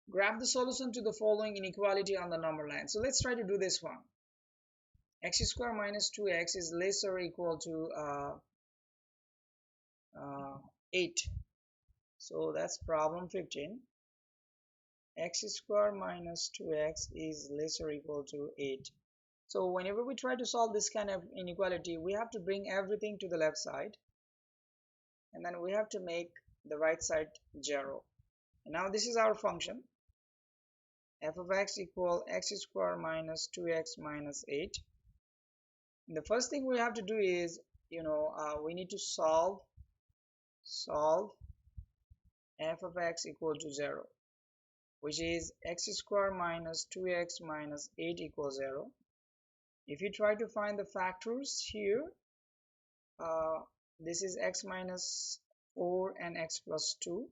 Graph the solution to the following inequality on the number line. So let's try to do this one. X square minus 2x is less or equal to 8. So that's problem 15. X square minus 2x is less or equal to 8. So whenever we try to solve this kind of inequality, we have to bring everything to the left side, and then we have to make the right side 0. And now this is our function, f of x equal x square minus 2x minus 8. And the first thing we have to do is, we need to solve f of x equal to 0, which is x square minus 2x minus 8 equals 0. If you try to find the factors here, this is x minus 4 and x plus 2.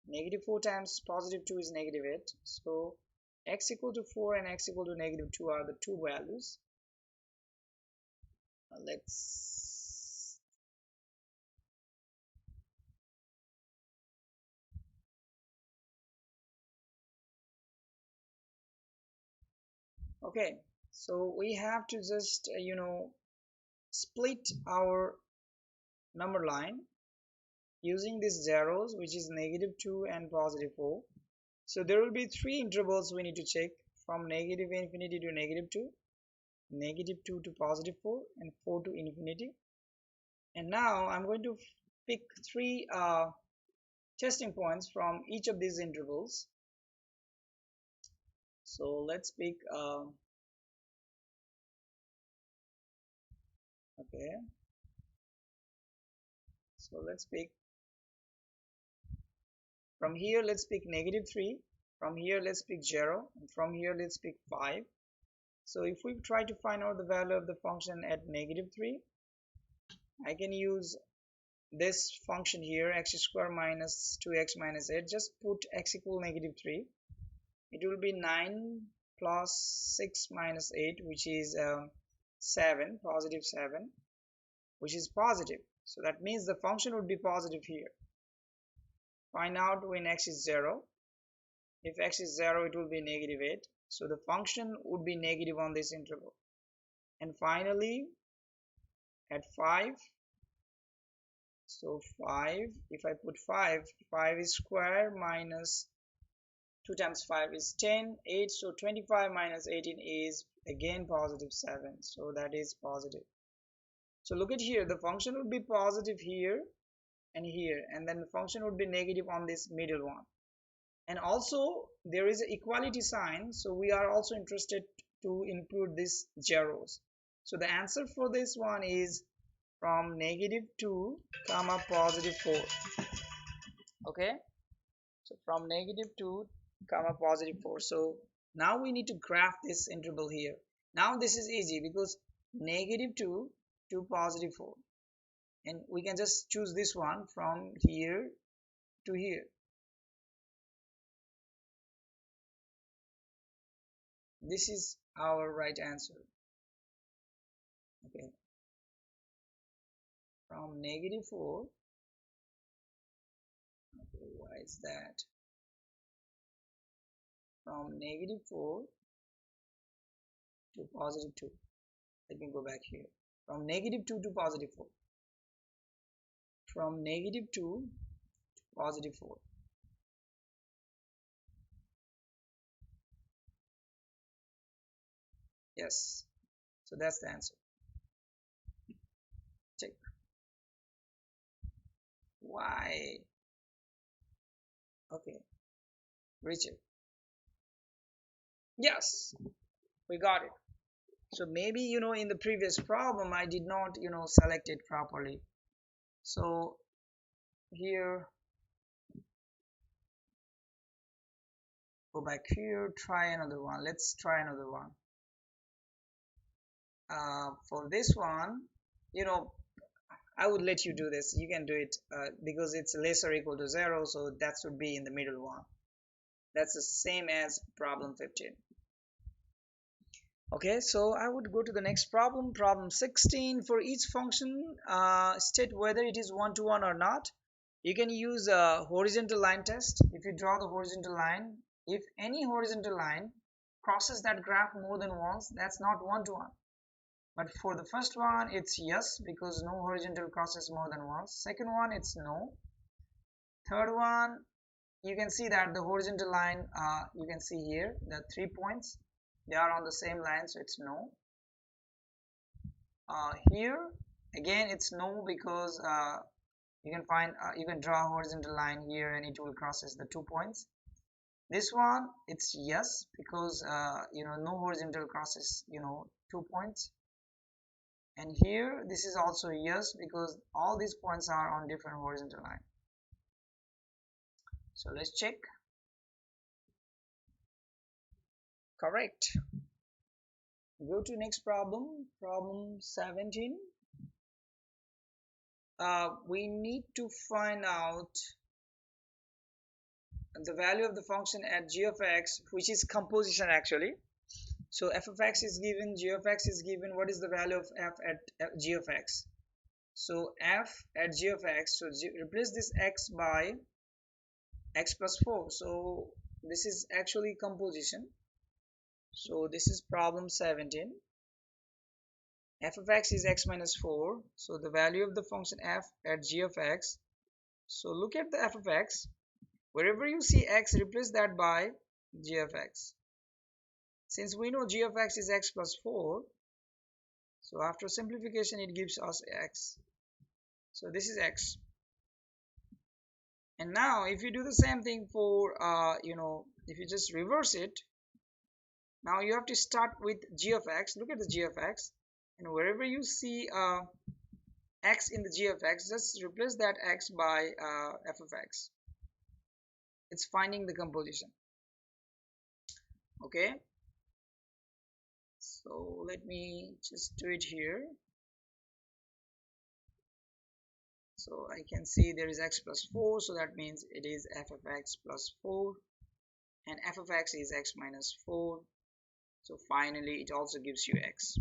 Negative 4 times positive 2 is negative 8. So x equal to 4 and x equal to negative 2 are the two values. Let's okay, so we have to just split our number line using these zeros, which is negative 2 and positive 4. So there will be three intervals we need to check, from negative infinity to negative 2, negative 2 to positive 4, and 4 to infinity. And now I'm going to pick three testing points from each of these intervals. So let's pick okay, so let's pick from here, let's pick negative 3, from here let's pick 0, and from here let's pick 5. So if we try to find out the value of the function at negative 3, I can use this function here, x square minus 2x minus 8. Just put x equal negative 3. It will be 9 plus 6 minus 8, which is 7, positive 7, which is positive. So that means the function would be positive here. Find out when x is 0. If x is 0, it will be negative 8. So the function would be negative on this interval. And finally, at 5, so 5, if I put 5 is square minus 2 times 5 is 10, 8, so 25 minus 18 is again positive 7, so that is positive. So look at here, the function would be positive here and here, and then the function would be negative on this middle one. And also there is an equality sign, so we are also interested to include these zeros. So the answer for this one is from negative 2 comma positive 4. Okay, so from negative 2 comma positive 4. So now we need to graph this interval here. Now this is easy because negative 2 to positive 4, and we can just choose this one from here to here. This is our right answer. Okay, from negative 4, okay, why is that? From negative 4 to positive 2. Let me go back here. From negative 2 to positive 4. From negative 2 to positive 4. Yes, so that's the answer. Check. Why? Okay, recheck. Yes, we got it. So maybe in the previous problem I did not select it properly. So here go back here, try another one. Let's try another one. For this one, I would let you do this. You can do it because it's less or equal to 0, so that should be in the middle one. That's the same as problem 15. Okay, so I would go to the next problem, problem 16. For each function, state whether it is one-to-one or not. You can use a horizontal line test. If you draw the horizontal line, if any horizontal line crosses that graph more than once, that's not one-to-one. But for the first one, it's yes, because no horizontal crosses more than once. Second one, it's no. Third one, you can see that the horizontal line, you can see here, the 3 points, they are on the same line, so it's no. Here, again, it's no, because you can draw a horizontal line here and it will crosses the 2 points. This one, it's yes, because no horizontal crosses 2 points. And here this is also yes, because all these points are on different horizontal line. So let's check. Correct. Go to next problem, problem 17. We need to find out the value of the function at g of x, which is composition actually. So f of x is given, g of x is given. What is the value of f at g of x? So f at g of x, so replace this x by x plus 4. So this is actually composition. So this is problem 17. F of x is x minus 4. So the value of the function f at g of x. So look at the f of x. Wherever you see x, replace that by g of x. Since we know g of x is x plus 4, so after simplification it gives us x. So this is x. And now if you do the same thing for if you just reverse it, now you have to start with g of x. Look at the g of x, and wherever you see x in the g of x, just replace that x by f of x. It's finding the composition. Okay, so let me just do it here. So I can see there is x plus 4, so that means it is f of x plus 4, and f of x is x minus 4. So finally it also gives you x.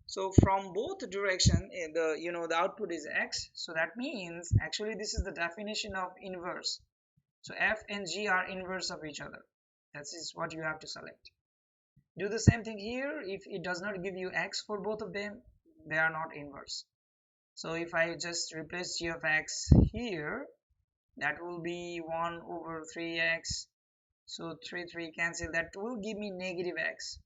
So from both direction, the output is x. So that means actually this is the definition of inverse. So f and g are inverse of each other. That is what you have to select. Do the same thing here. If it does not give you x for both of them, they are not inverse. So if I just replace g of x here, that will be 1 over 3x. So 3 cancel. That will give me negative x.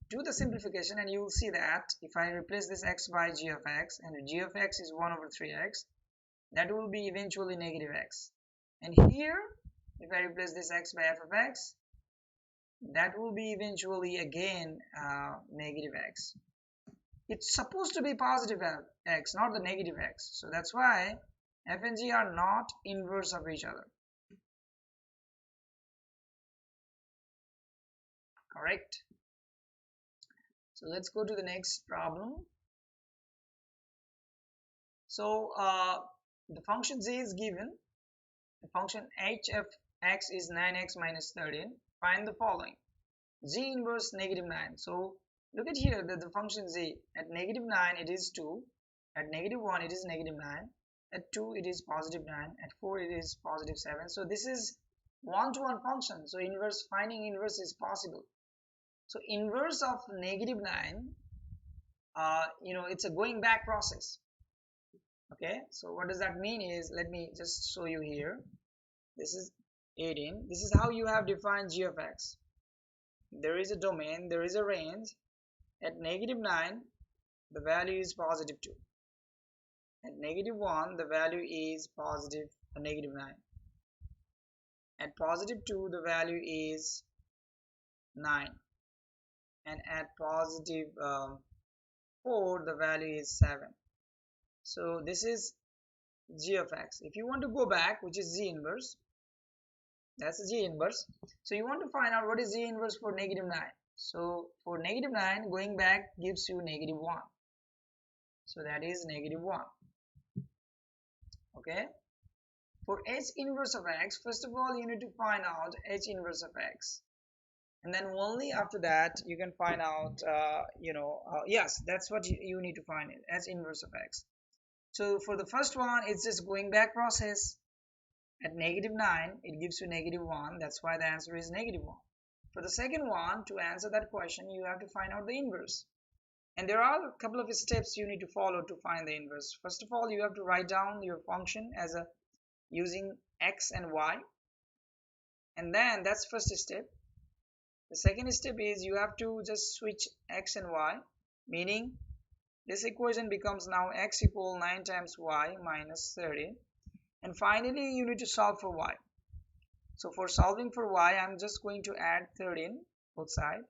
Do the simplification and you will see that if I replace this x by g of x, and g of x is 1 over 3x, that will be eventually negative x. And here, if I replace this x by f of x, that will be eventually again negative x. It's supposed to be positive x, not the negative x. So that's why f and g are not inverse of each other. Correct. So let's go to the next problem. So the function z is given. The function h of x is 9x minus 13. Find the following. Z inverse negative 9. So look at here that the function z at negative 9 it is 2. At negative 1 it is negative 9. At 2 it is positive 9. At 4 it is positive 7. So this is one-to-one function. So finding inverse is possible. So inverse of negative 9, it's a going back process. Okay, so what does that mean is, let me just show you here. This is 18. This is how you have defined g of x. There is a domain, there is a range. At negative 9, the value is positive 2. At negative 1, the value is positive negative 9. At positive 2, the value is 9. And at positive 4, the value is 7. So this is g of x. If you want to go back, which is z inverse, That's the G inverse. So you want to find out what is G inverse for negative 9. So for negative 9, going back gives you negative 1. So that is negative 1. Okay. For H inverse of x, first of all you need to find out H inverse of x. And then only after that you can find out, yes, that's what you need to find it, H inverse of x. So for the first one, it's just going back process. At negative 9, it gives you negative 1. That's why the answer is negative 1. For the second one, to answer that question, you have to find out the inverse. And there are a couple of steps you need to follow to find the inverse. First of all, you have to write down your function as a using x and y. And then that's first step. The second step is you have to just switch x and y, meaning this equation becomes now x equal 9 times y minus 30. And finally, you need to solve for y. So for solving for y, I'm just going to add 13 both sides.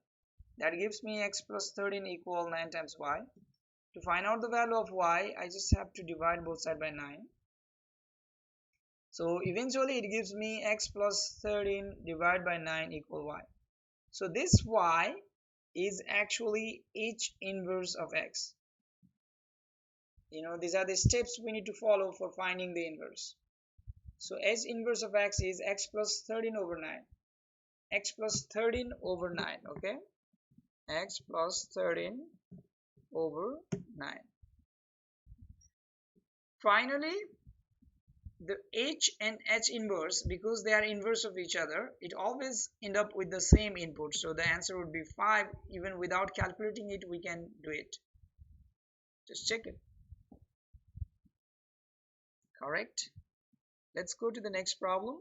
That gives me x plus 13 equal 9 times y. To find out the value of y, I just have to divide both sides by 9. So eventually it gives me x plus 13 divided by 9 equal y. So this y is actually H inverse of x. These are the steps we need to follow for finding the inverse. So H inverse of x is x plus 13 over 9. X plus 13 over 9, okay? X plus 13 over 9. Finally, the H and H inverse, because they are inverse of each other, it always end up with the same input. So the answer would be 5. Even without calculating it, we can do it. Just check it. Correct. Let's go to the next problem.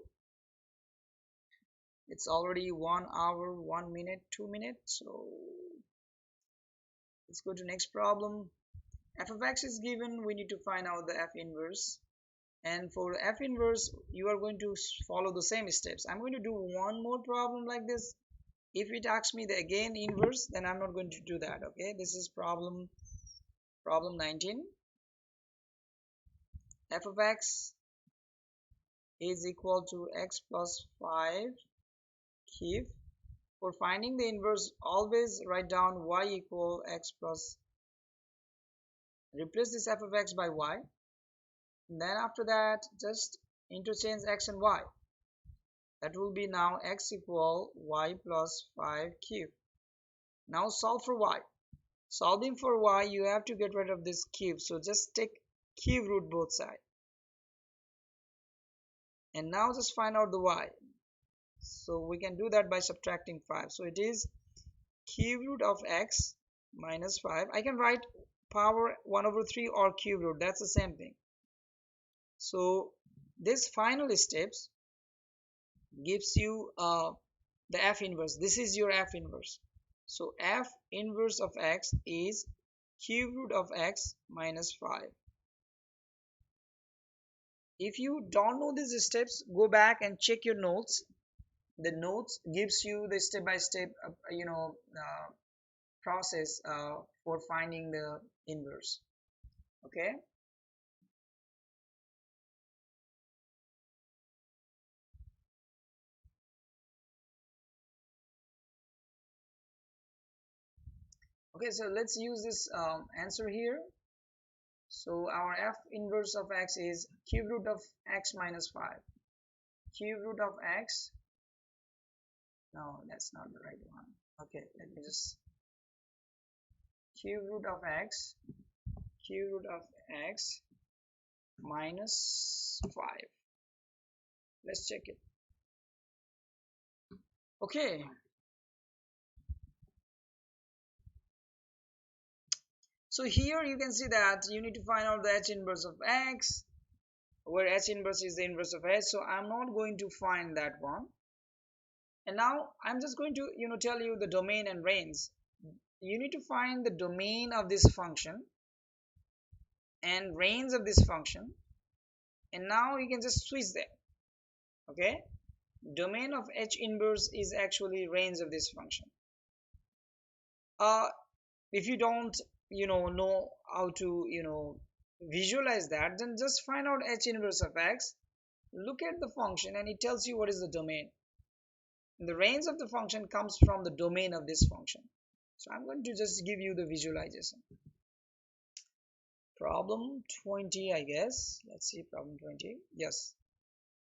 It's already 1 hour, 1 minute, 2 minutes. So let's go to next problem. F of x is given. We need to find out the F inverse. And for F inverse, you are going to follow the same steps. I'm going to do one more problem like this. If it asks me the again inverse, then I'm not going to do that. Okay, this is problem 19. F of x is equal to x plus 5 cube. For finding the inverse, always write down y equal x plus, replace this f of x by y, and then after that just interchange x and y. That will be now x equal y plus 5 cube. Now solve for y. Solving for y, you have to get rid of this cube, so just take cube root both sides. And now just find out the y. So we can do that by subtracting 5. So it is cube root of x minus 5. I can write power 1 over 3 or cube root. That's the same thing. So this final steps gives you the F inverse. This is your F inverse. So F inverse of x is cube root of x minus 5. If you don't know these steps, go back and check your notes. The notes gives you the step-by-step process for finding the inverse. Okay, so let's use this answer here. So our F inverse of x is cube root of x minus 5. Cube root of x, no, that's not the right one. Okay, let me just, cube root of x minus 5. Let's check it. Okay, so here you can see that you need to find out the H inverse of x, where H inverse is the inverse of H. So I'm not going to find that one. And now I'm just going to tell you the domain and range. You need to find the domain of this function and range of this function, and now you can just switch them. Okay, domain of H inverse is actually range of this function. If you don't know how to visualize that, then just find out H inverse of x, look at the function, and it tells you what is the domain. And the range of the function comes from the domain of this function. So I'm going to just give you the visualization. Problem 20, I guess. Let's see, problem 20. Yes.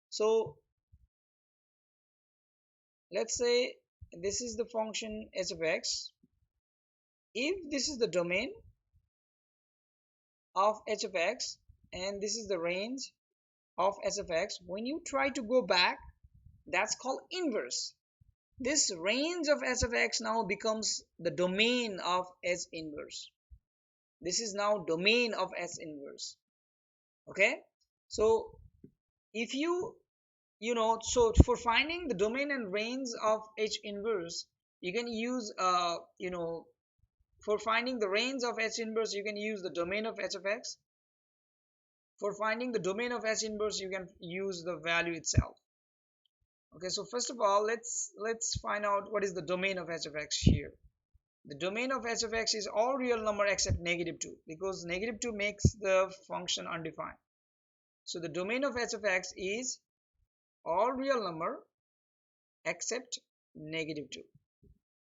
So let's say this is the function h of x. If this is the domain of h of x and this is the range of h of x, when you try to go back, that's called inverse. This range of h of x now becomes the domain of h inverse. This is now domain of h inverse. Okay, so if you know, so for finding the domain and range of h inverse, you can use for finding the range of h inverse, you can use the domain of h of x. For finding the domain of h inverse, you can use the value itself. Okay, so first of all, let's find out what is the domain of h of x here. The domain of h of x is all real number except -2, because -2 makes the function undefined. So the domain of h of x is all real number except -2.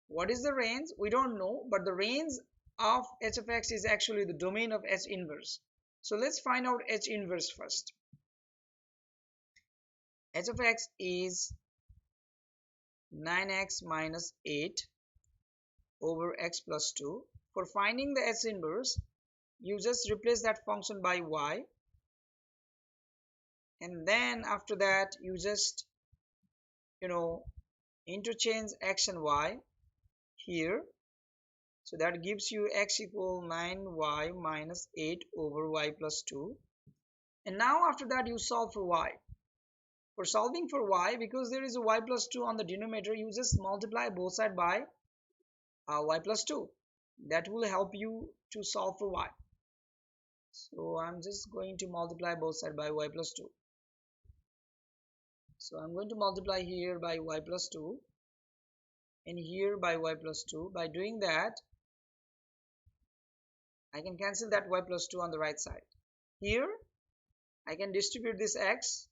What is the range? We don't know, but the range of h of x is actually the domain of h inverse. So let's find out h inverse first. H of x is 9x minus 8 over x plus 2. For finding the h inverse, you just replace that function by y, and then after that you just interchange x and y here. So that gives you x equal 9y minus 8 over y plus 2. And now after that you solve for y. For solving for y, because there is a y plus 2 on the denominator, you just multiply both sides by y plus 2. That will help you to solve for y. So I'm just going to multiply both sides by y plus 2. So I'm going to multiply here by y plus 2 and here by y plus 2. By doing that, I can cancel that y plus 2 on the right side. Here I can distribute this x,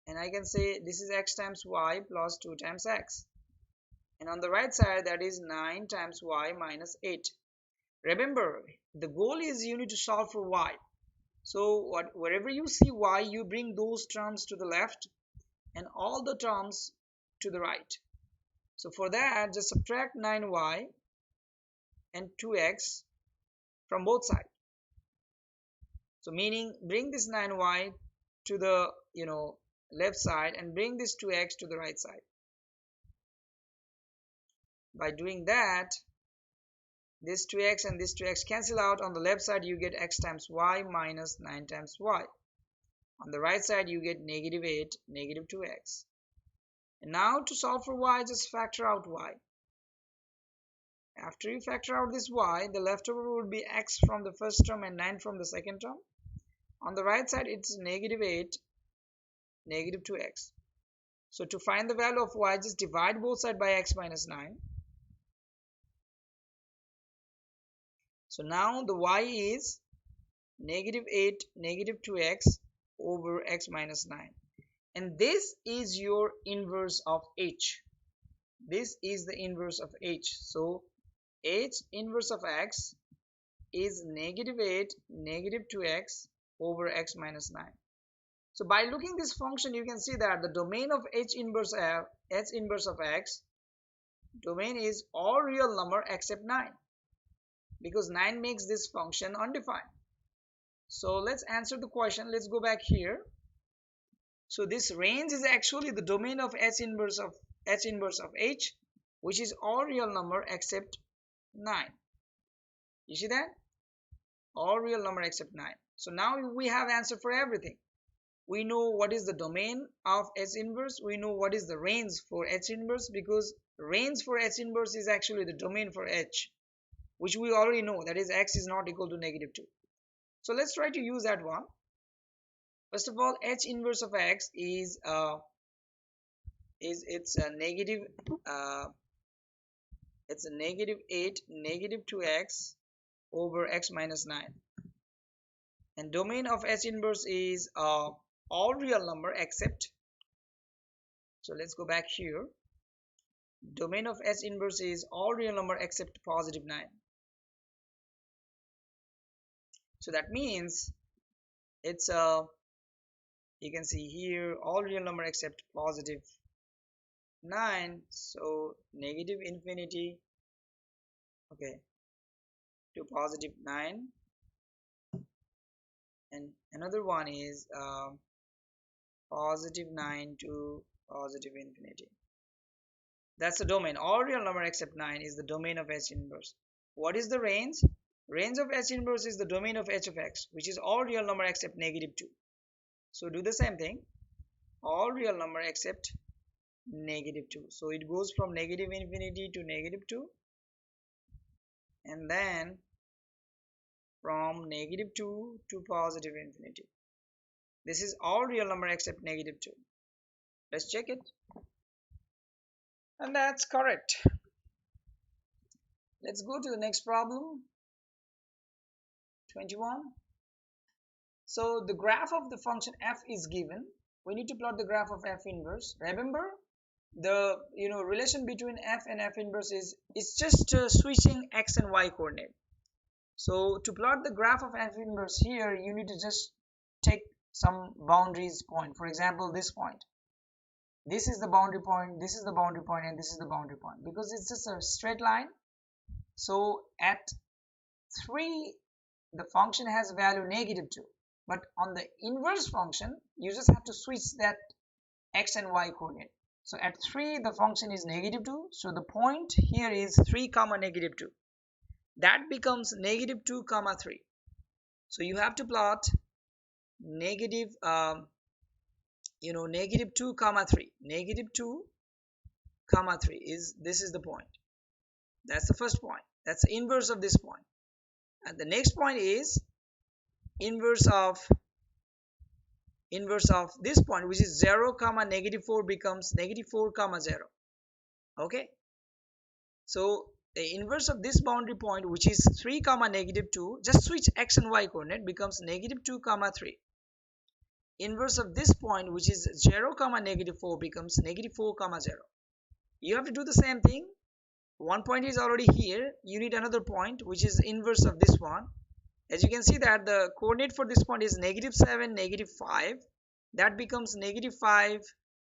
and I can say this is x times y plus 2 times x, and on the right side that is 9 times y minus 8. Remember, the goal is you need to solve for y. So wherever you see y, you bring those terms to the left and all the terms to the right. So for that, just subtract 9y and 2x from both sides. So meaning bring this 9y to the left side and bring this 2x to the right side. By doing that, this 2x and this 2x cancel out. On the left side you get x times y minus 9 times y. On the right side you get -8, -2x. And now to solve for y, just factor out y. After you factor out this y, the leftover would be x from the first term and 9 from the second term. On the right side it's -8, -2x. So to find the value of y, just divide both sides by x minus 9. So now the y is -8, -2x over x minus 9. And this is your inverse of h. This is the inverse of h. So h inverse of x is -8, -2x over x minus 9. So by looking this function, you can see that the domain of h inverse of x, domain is all real number except 9, because 9 makes this function undefined. So let's answer the question. Let's go back here. So this range is actually the domain of h inverse of h, which is all real number except 9. You see that? All real number except 9. So now we have answer for everything. We know what is the domain of h inverse. We know what is the range for h inverse, because range for h inverse is actually the domain for h, which we already know, that is x is not equal to -2. So let's try to use that one. First of all, h inverse of x is it's a negative it's a -8, -2x over x minus 9, and domain of h inverse is all real number except. So let's go back here. Domain of H inverse is all real number except positive 9. So that means it's you can see here all real number except positive 9, so negative infinity, okay, to positive 9, and another one is positive 9 to positive infinity. That's the domain. All real number except 9 is the domain of H inverse. What is the range? Range of H inverse is the domain of H of x, which is all real number except negative 2. So do the same thing, all real number except negative 2. So it goes from negative infinity to negative 2, and then from negative 2 to positive infinity. This is all real number except negative 2. Let's check it. And that's correct. Let's go to the next problem, 21. So the graph of the function f is given. We need to plot the graph of f inverse. Remember, the relation between f and f inverse is it's just switching x and y coordinate. So to plot the graph of f inverse here, you need to just take some boundaries point. For example, this point. This is the boundary point, this is the boundary point, and this is the boundary point. Because it's just a straight line, so at 3 the function has value negative 2. But on the inverse function, you just have to switch that x and y coordinate. So at 3 the function is negative 2, so the point here is 3 comma negative 2. That becomes negative 2 comma 3. So you have to plot negative negative 2 comma 3. Negative 2 comma 3 is, this is the point. That's the first point. That's the inverse of this point. And the next point is inverse of this point, which is 0 comma negative 4 becomes negative 4 comma 0. Okay, so the inverse of this boundary point, which is 3 comma negative 2, just switch x and y coordinate, becomes negative 2 comma 3. Inverse of this point, which is 0 comma negative 4, becomes negative 4 comma 0. You have to do the same thing. One point is already here, you need another point which is inverse of this one. As you can see that the coordinate for this point is negative 7 negative 5. That becomes negative 5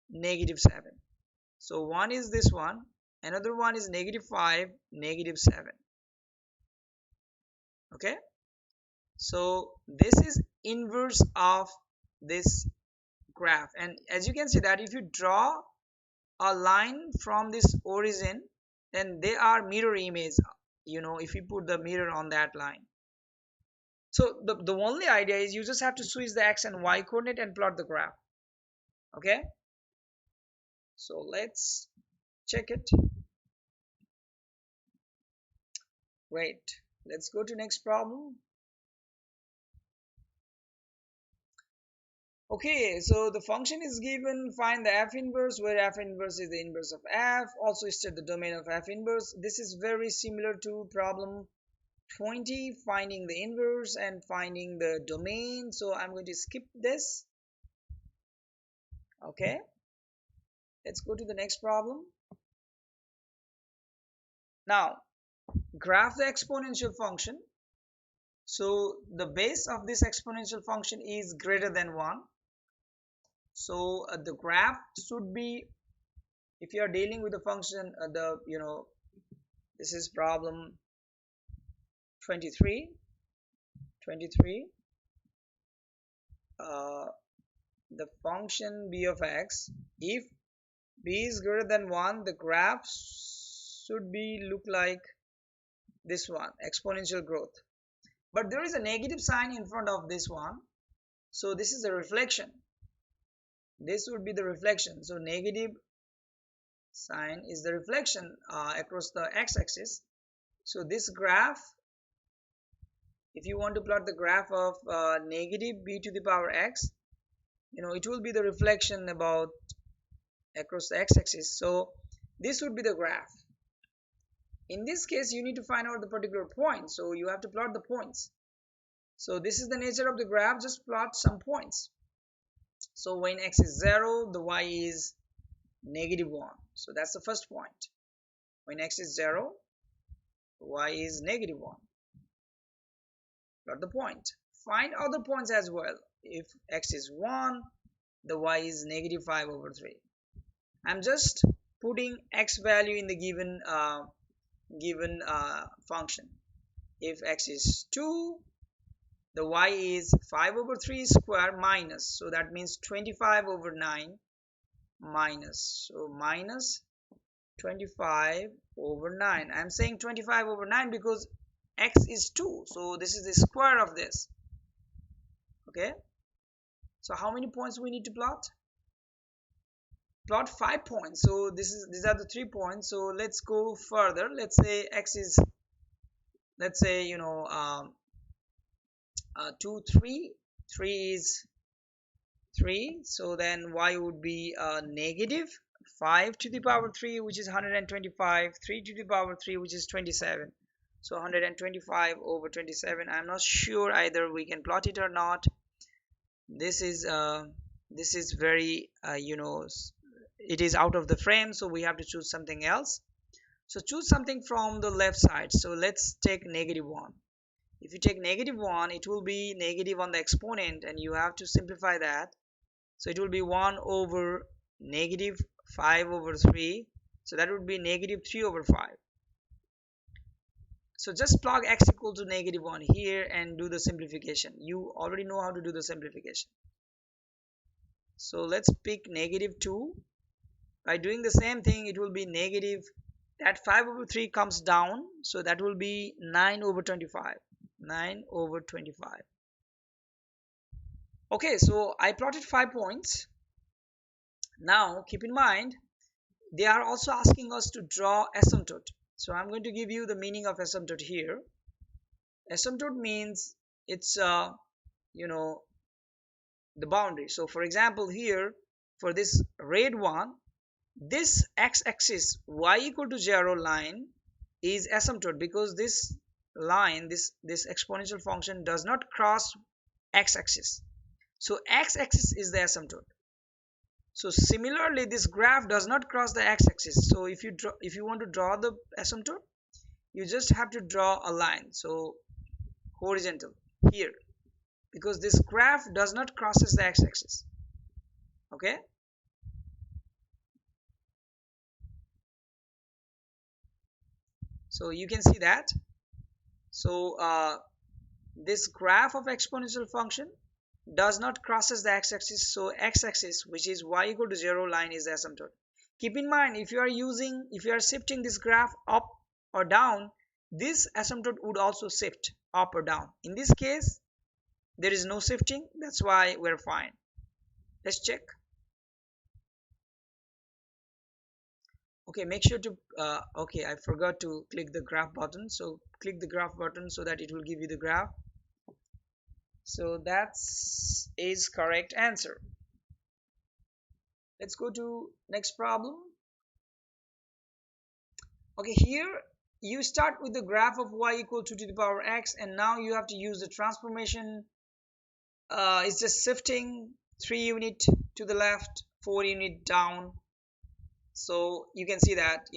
negative 7. So one is this one, another one is negative 5 negative 7. Okay, so this is inverse of this graph. And as you can see that if you draw a line from this origin, then they are mirror image, if you put the mirror on that line. So the only idea is you just have to switch the x and y coordinate and plot the graph. Okay, so let's check it. Great, let's go to next problem. Okay, so the function is given, find the f inverse, where f inverse is the inverse of f. Also state the domain of f inverse. This is very similar to problem 20, finding the inverse and finding the domain. So I'm going to skip this. Okay, let's go to the next problem. Now, graph the exponential function. So the base of this exponential function is greater than 1. So the graph should be, if you are dealing with the function, this is problem 23. The function b of x, if b is greater than 1, the graph should be look like this one, exponential growth. But there is a negative sign in front of this one, so this is a reflection. This would be the reflection. So negative sign is the reflection across the x-axis. So this graph, if you want to plot the graph of negative b to the power x, it will be the reflection about across the x-axis. So this would be the graph. In this case, you need to find out the particular point, so you have to plot the points. So this is the nature of the graph, just plot some points. So when x is 0, the y is negative 1. So that's the first point. When x is 0, y is -1. Plot the point. Find other points as well. If x is 1, the y is -5/3. I'm just putting x value in the given function. If x is 2, the y is 5/3 square minus, so that means 25/9 minus, so minus 25/9. I'm saying 25/9 because x is 2, so this is the square of this. Okay, so how many points we need to plot? Plot 5 points. So these are the 3 points. So let's go further. Let's say x is, let's say 2 3 is 3, so then y would be -5/3, which is 125, 3/3, which is 27. So 125/27. I'm not sure either we can plot it or not. This is very it is out of the frame, so we have to choose something else. So choose something from the left side. So let's take -1. If you take -1, it will be negative on the exponent, and you have to simplify that. So it will be 1 over -5/3. So that would be -3/5. So just plug x equal to -1 here and do the simplification. You already know how to do the simplification. So let's pick -2. By doing the same thing, it will be negative, that 5/3 comes down, so that will be 9/25. 9/25. Okay, so I plotted 5 points. Now keep in mind, they are also asking us to draw asymptote. So I'm going to give you the meaning of asymptote here. Asymptote means it's the boundary. So for example, here for this red one, this x-axis y equal to 0 line is asymptote, because this line, this exponential function does not cross x-axis. So x-axis is the asymptote. So similarly, this graph does not cross the x-axis. So if you want to draw the asymptote, you just have to draw a line, so horizontal here, because this graph does not crosses the x-axis. Okay, so you can see that. So this graph of exponential function does not crosses the x-axis, so x-axis, which is y equal to 0 line, is the asymptote. Keep in mind, if you are shifting this graph up or down, this asymptote would also shift up or down. In this case, there is no shifting, that's why we're fine. Let's check. Okay, make sure to okay, I forgot to click the graph button, so click the graph button so that it will give you the graph. So that is correct answer. Let's go to next problem. Okay, here you start with the graph of y equal to the power x, and now you have to use the transformation. It's just shifting 3 unit to the left, 4 unit down. So you can see that,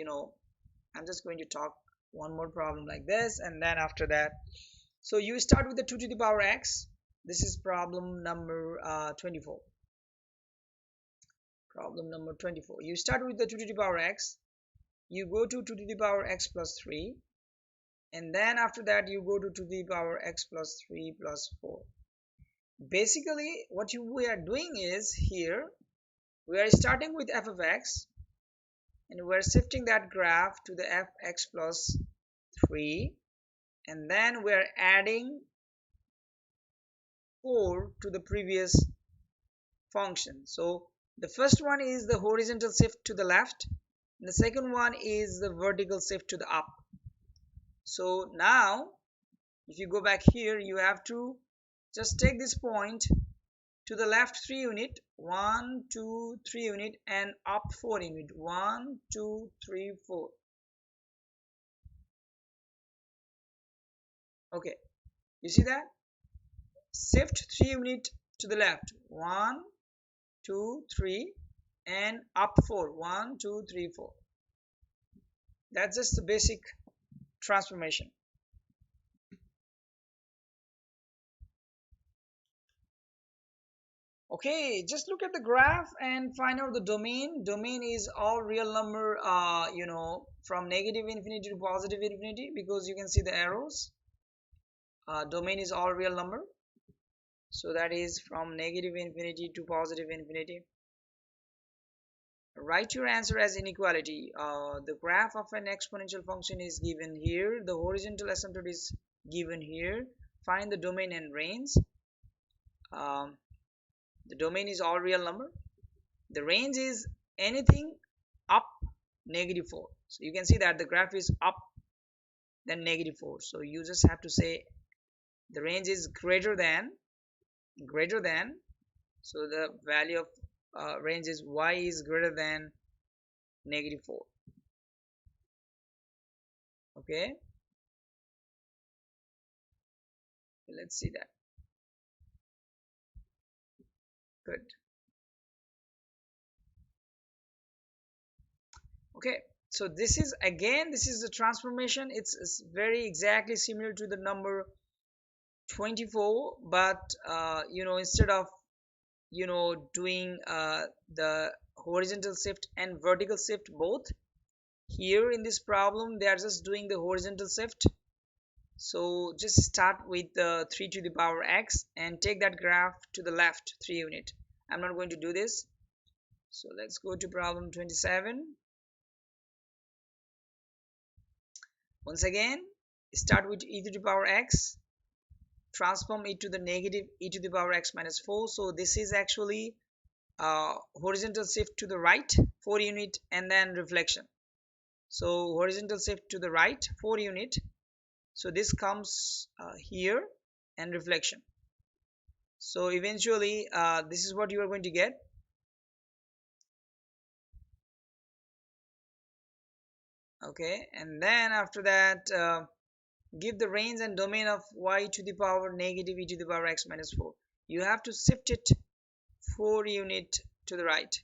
I'm just going to talk one more problem like this, and then after that, so you start with the 2 to the power x. This is problem number 24. Problem number 24. You start with the 2 to the power x, you go to 2 to the power x plus 3, and then after that you go to 2 to the power x plus 3 plus 4. Basically what we are doing is, here we are starting with f of x, and we're shifting that graph to the fx plus 3, and then we're adding 4 to the previous function. So the first one is the horizontal shift to the left, and the second one is the vertical shift to the up. So now if you go back here, you have to just take this point to the left 3 unit, 1 2 3 unit, and up 4 unit, 1 2 3 4. Okay, you see that? Shift 3 unit to the left, 1 2 3, and up 4, 1 2 3 4. That's just the basic transformation. Okay, just look at the graph and find out the domain. Domain is all real number, from negative infinity to positive infinity, because you can see the arrows. Domain is all real number, so that is from negative infinity to positive infinity. Write your answer as inequality. The graph of an exponential function is given here. The horizontal asymptote is given here. Find the domain and range. The domain is all real number. The range is anything up -4. So you can see that the graph is up than -4. So you just have to say the range is greater than. So the value of range is y is greater than -4. Okay, let's see that. Good. Okay, so this is the transformation. It's very exactly similar to the number 24, but instead of doing the horizontal shift and vertical shift both, here in this problem they are just doing the horizontal shift. So just start with the 3 to the power x and take that graph to the left 3 unit. I'm not going to do this. So let's go to problem 27. Once again, start with e to the power x, transform it to the negative e to the power x minus 4. So this is actually horizontal shift to the right 4 unit and then reflection. So horizontal shift to the right 4 unit. So this comes here and reflection. So eventually this is what you are going to get. Okay, and then after that give the range and domain of y to the power negative e to the power x minus 4. You have to shift it 4 unit to the right.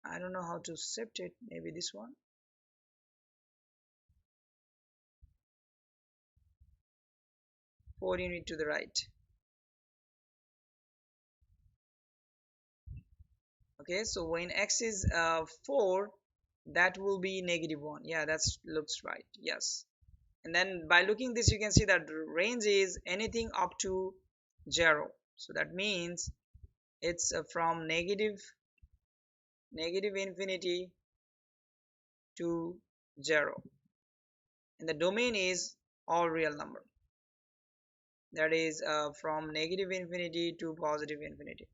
I don't know how to shift it. Maybe this one. Four unit to the right. Okay, so when x is 4, that will be -1. Yeah, that looks right. Yes. And then by looking this, you can see that the range is anything up to 0. So that means it's from negative infinity to 0, and the domain is all real number. That is from negative infinity to positive infinity.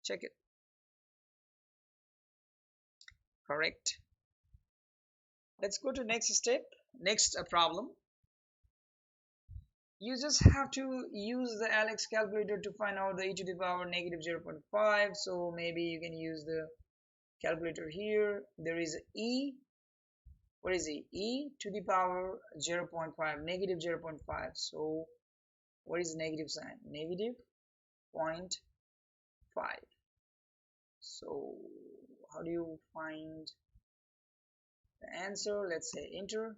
Check it. Correct. Let's go to next step. Next problem. You just have to use the Alex calculator to find out the e to the power -0.5. So maybe you can use the calculator here. There is e. What is e to the power 0.5, -0.5. So what is negative sign? -0.5. So how do you find the answer? Let's say enter.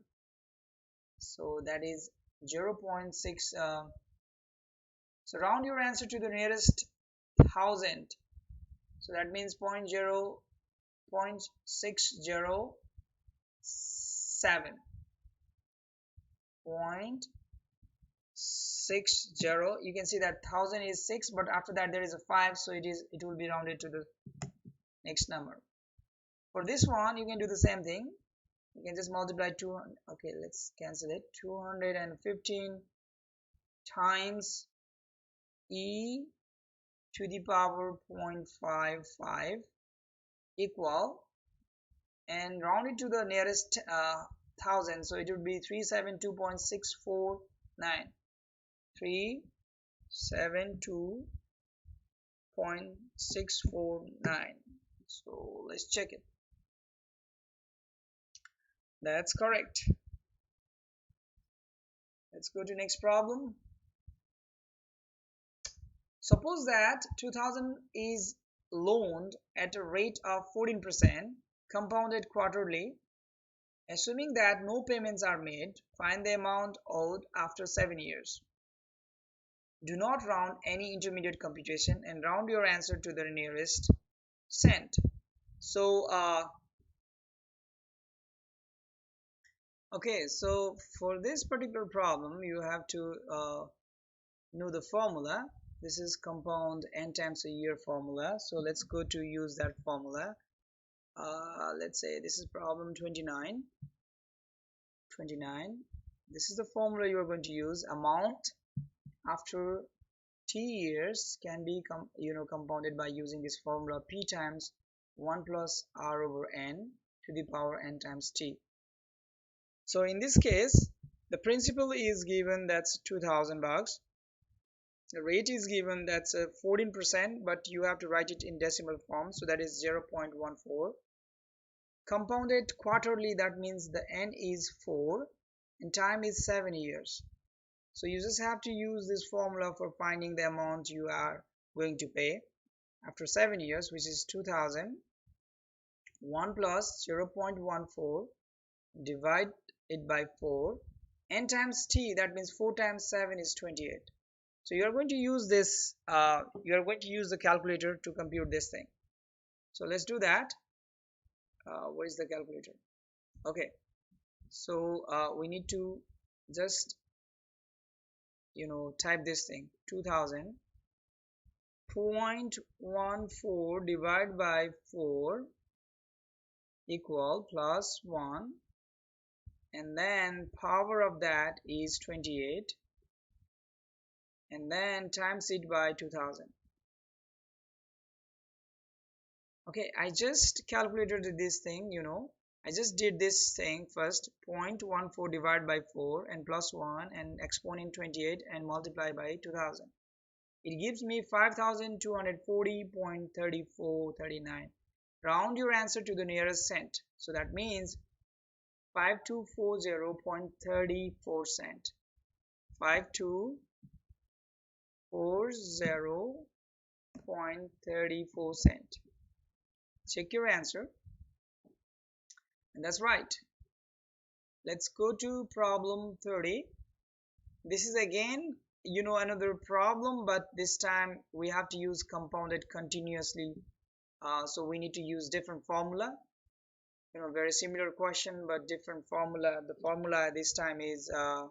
So that is 0.6. So round your answer to the nearest 1000. So that means 0.607. 0.60. You can see that 1000 is 6, but after that there is a 5, so it will be rounded to the next number. For this one you can do the same thing. You can just multiply 200. Okay, let's cancel it. 215 times e to the power 0.55 equal, and round it to the nearest 1000. So it would be 372.649. 372.649. So let's check it. That's correct. Let's go to next problem. Suppose that 2000 is loaned at a rate of 14%. compounded quarterly. Assuming that no payments are made, find the amount owed after 7 years. Do not round any intermediate computation and round your answer to the nearest cent. So okay, so for this particular problem you have to know the formula. This is compound n times a year formula. So let's go to use that formula. Let's say this is problem 29. This is the formula you are going to use. Amount after t years can be compounded by using this formula, p times 1 plus r over n to the power n times t. So in this case the principal is given, that's 2,000 bucks. The rate is given, that's 14%, but you have to write it in decimal form, so that is 0.14. Compounded quarterly, that means the n is 4 and time is 7 years. So you just have to use this formula for finding the amount you are going to pay after 7 years, which is 2,000. 1 plus 0.14, divide it by 4, n times t, that means 4 times 7 is 28. So you are going to use this, you are going to use the calculator to compute this thing. So let's do that. Where is the calculator? Okay, so we need to just type this thing, 2000 0.14 divided by 4 equal plus 1, and then power of that is 28, and then times it by 2000. Okay, I just calculated this thing, I just did this thing first, 0.14 divided by 4 and plus 1 and exponent 28 and multiply by 2000. It gives me 5240.3439. Round your answer to the nearest cent. So that means 5240.34 cent. 5240.34 cent. Check your answer. And that's right. Let's go to problem 30. This is again another problem, but this time we have to use compounded continuously, so we need to use different formula. Very similar question but different formula. The formula this time is a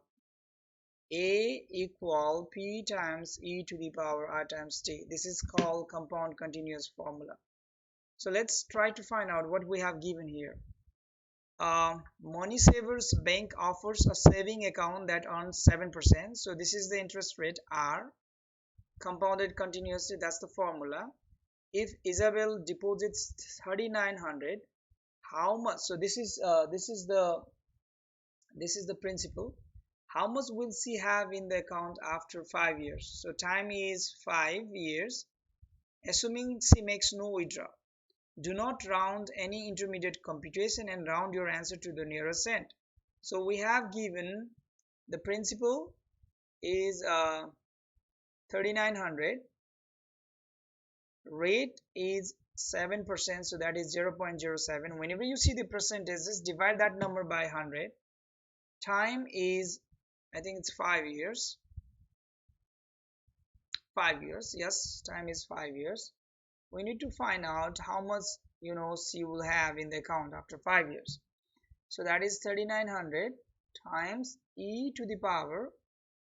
equal p times e to the power r times t. This is called compound continuous formula. So let's try to find out what we have given here. Money Savers Bank offers a saving account that earns 7%. So this is the interest rate R, compounded continuously, that's the formula. If Isabel deposits 3,900, how much? So this is the principal. How much will she have in the account after 5 years? So time is 5 years, assuming she makes no withdrawal. Do not round any intermediate computation and round your answer to the nearest cent. So we have given the principal is 3,900, rate is 7%, so that is 0.07. Whenever you see the percentages, divide that number by 100. Time is, I think it's 5 years. 5 years, yes, time is 5 years. We need to find out how much she will have in the account after 5 years. So that is 3,900 times e to the power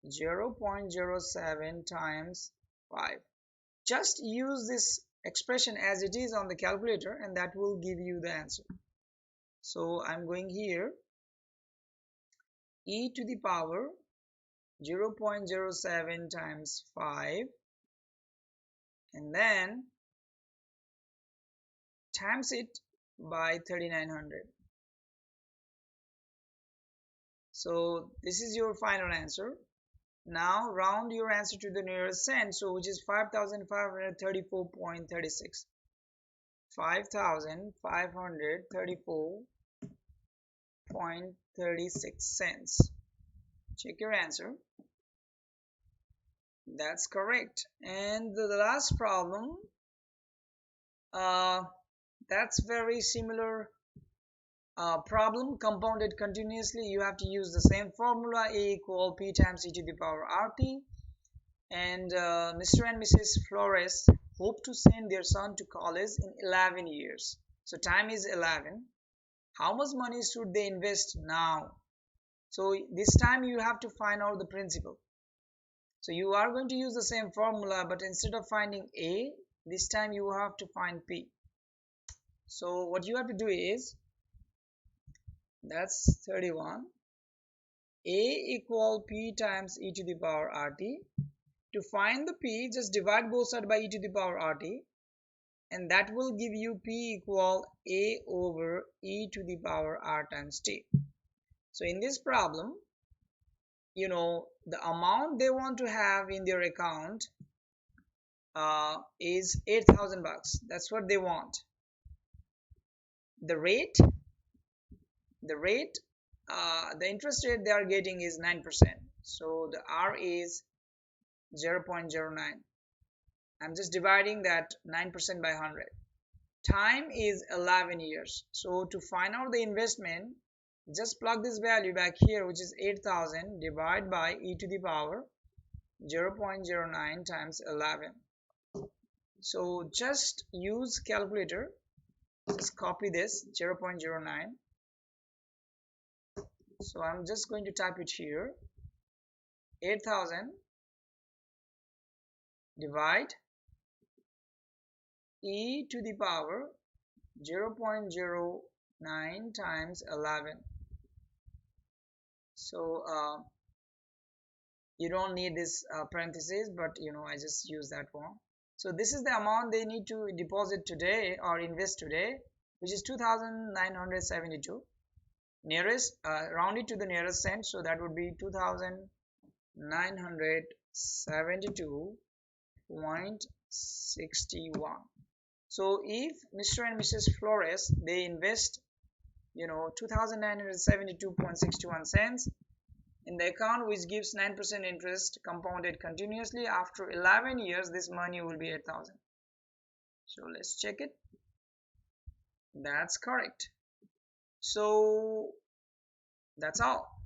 0.07 times 5. Just use this expression as it is on the calculator and that will give you the answer. So I'm going here, e to the power 0.07 times 5, and then times it by 3,900. So this is your final answer. Now round your answer to the nearest cent, so which is 5,534.36. 5,534.36 cents. Check your answer. That's correct. And the last problem, That's very similar problem. Compounded continuously, you have to use the same formula, A equal P times e to the power RT. And Mr. and Mrs. Flores hope to send their son to college in 11 years. So time is 11. How much money should they invest now? So this time you have to find out the principal. So you are going to use the same formula, but instead of finding A, this time you have to find P. So what you have to do is, that's 31. A equal P times e to the power RT. To find the P, just divide both sides by e to the power RT, and that will give you P equal A over e to the power R times T. So in this problem, the amount they want to have in their account is 8,000 bucks. That's what they want. The interest rate they are getting is 9%. So the R is 0.09. I'm just dividing that 9% by 100. Time is 11 years. So to find out the investment, just plug this value back here, which is 8,000, divide by e to the power 0.09 times 11. So just use calculator. Just copy this 0.09. So I'm just going to type it here. 8,000 divide e to the power 0.09 times 11. So you don't need this parentheses, but I just use that one. So this is the amount they need to deposit today or invest today, which is 2,972. Nearest, round it to the nearest cent, so that would be 2,972.61. So if Mr. and Mrs. Flores, they invest 2,972.61 cents in the account, which gives 9% interest compounded continuously, after 11 years this money will be 8,000. So let's check it. That's correct. So that's all.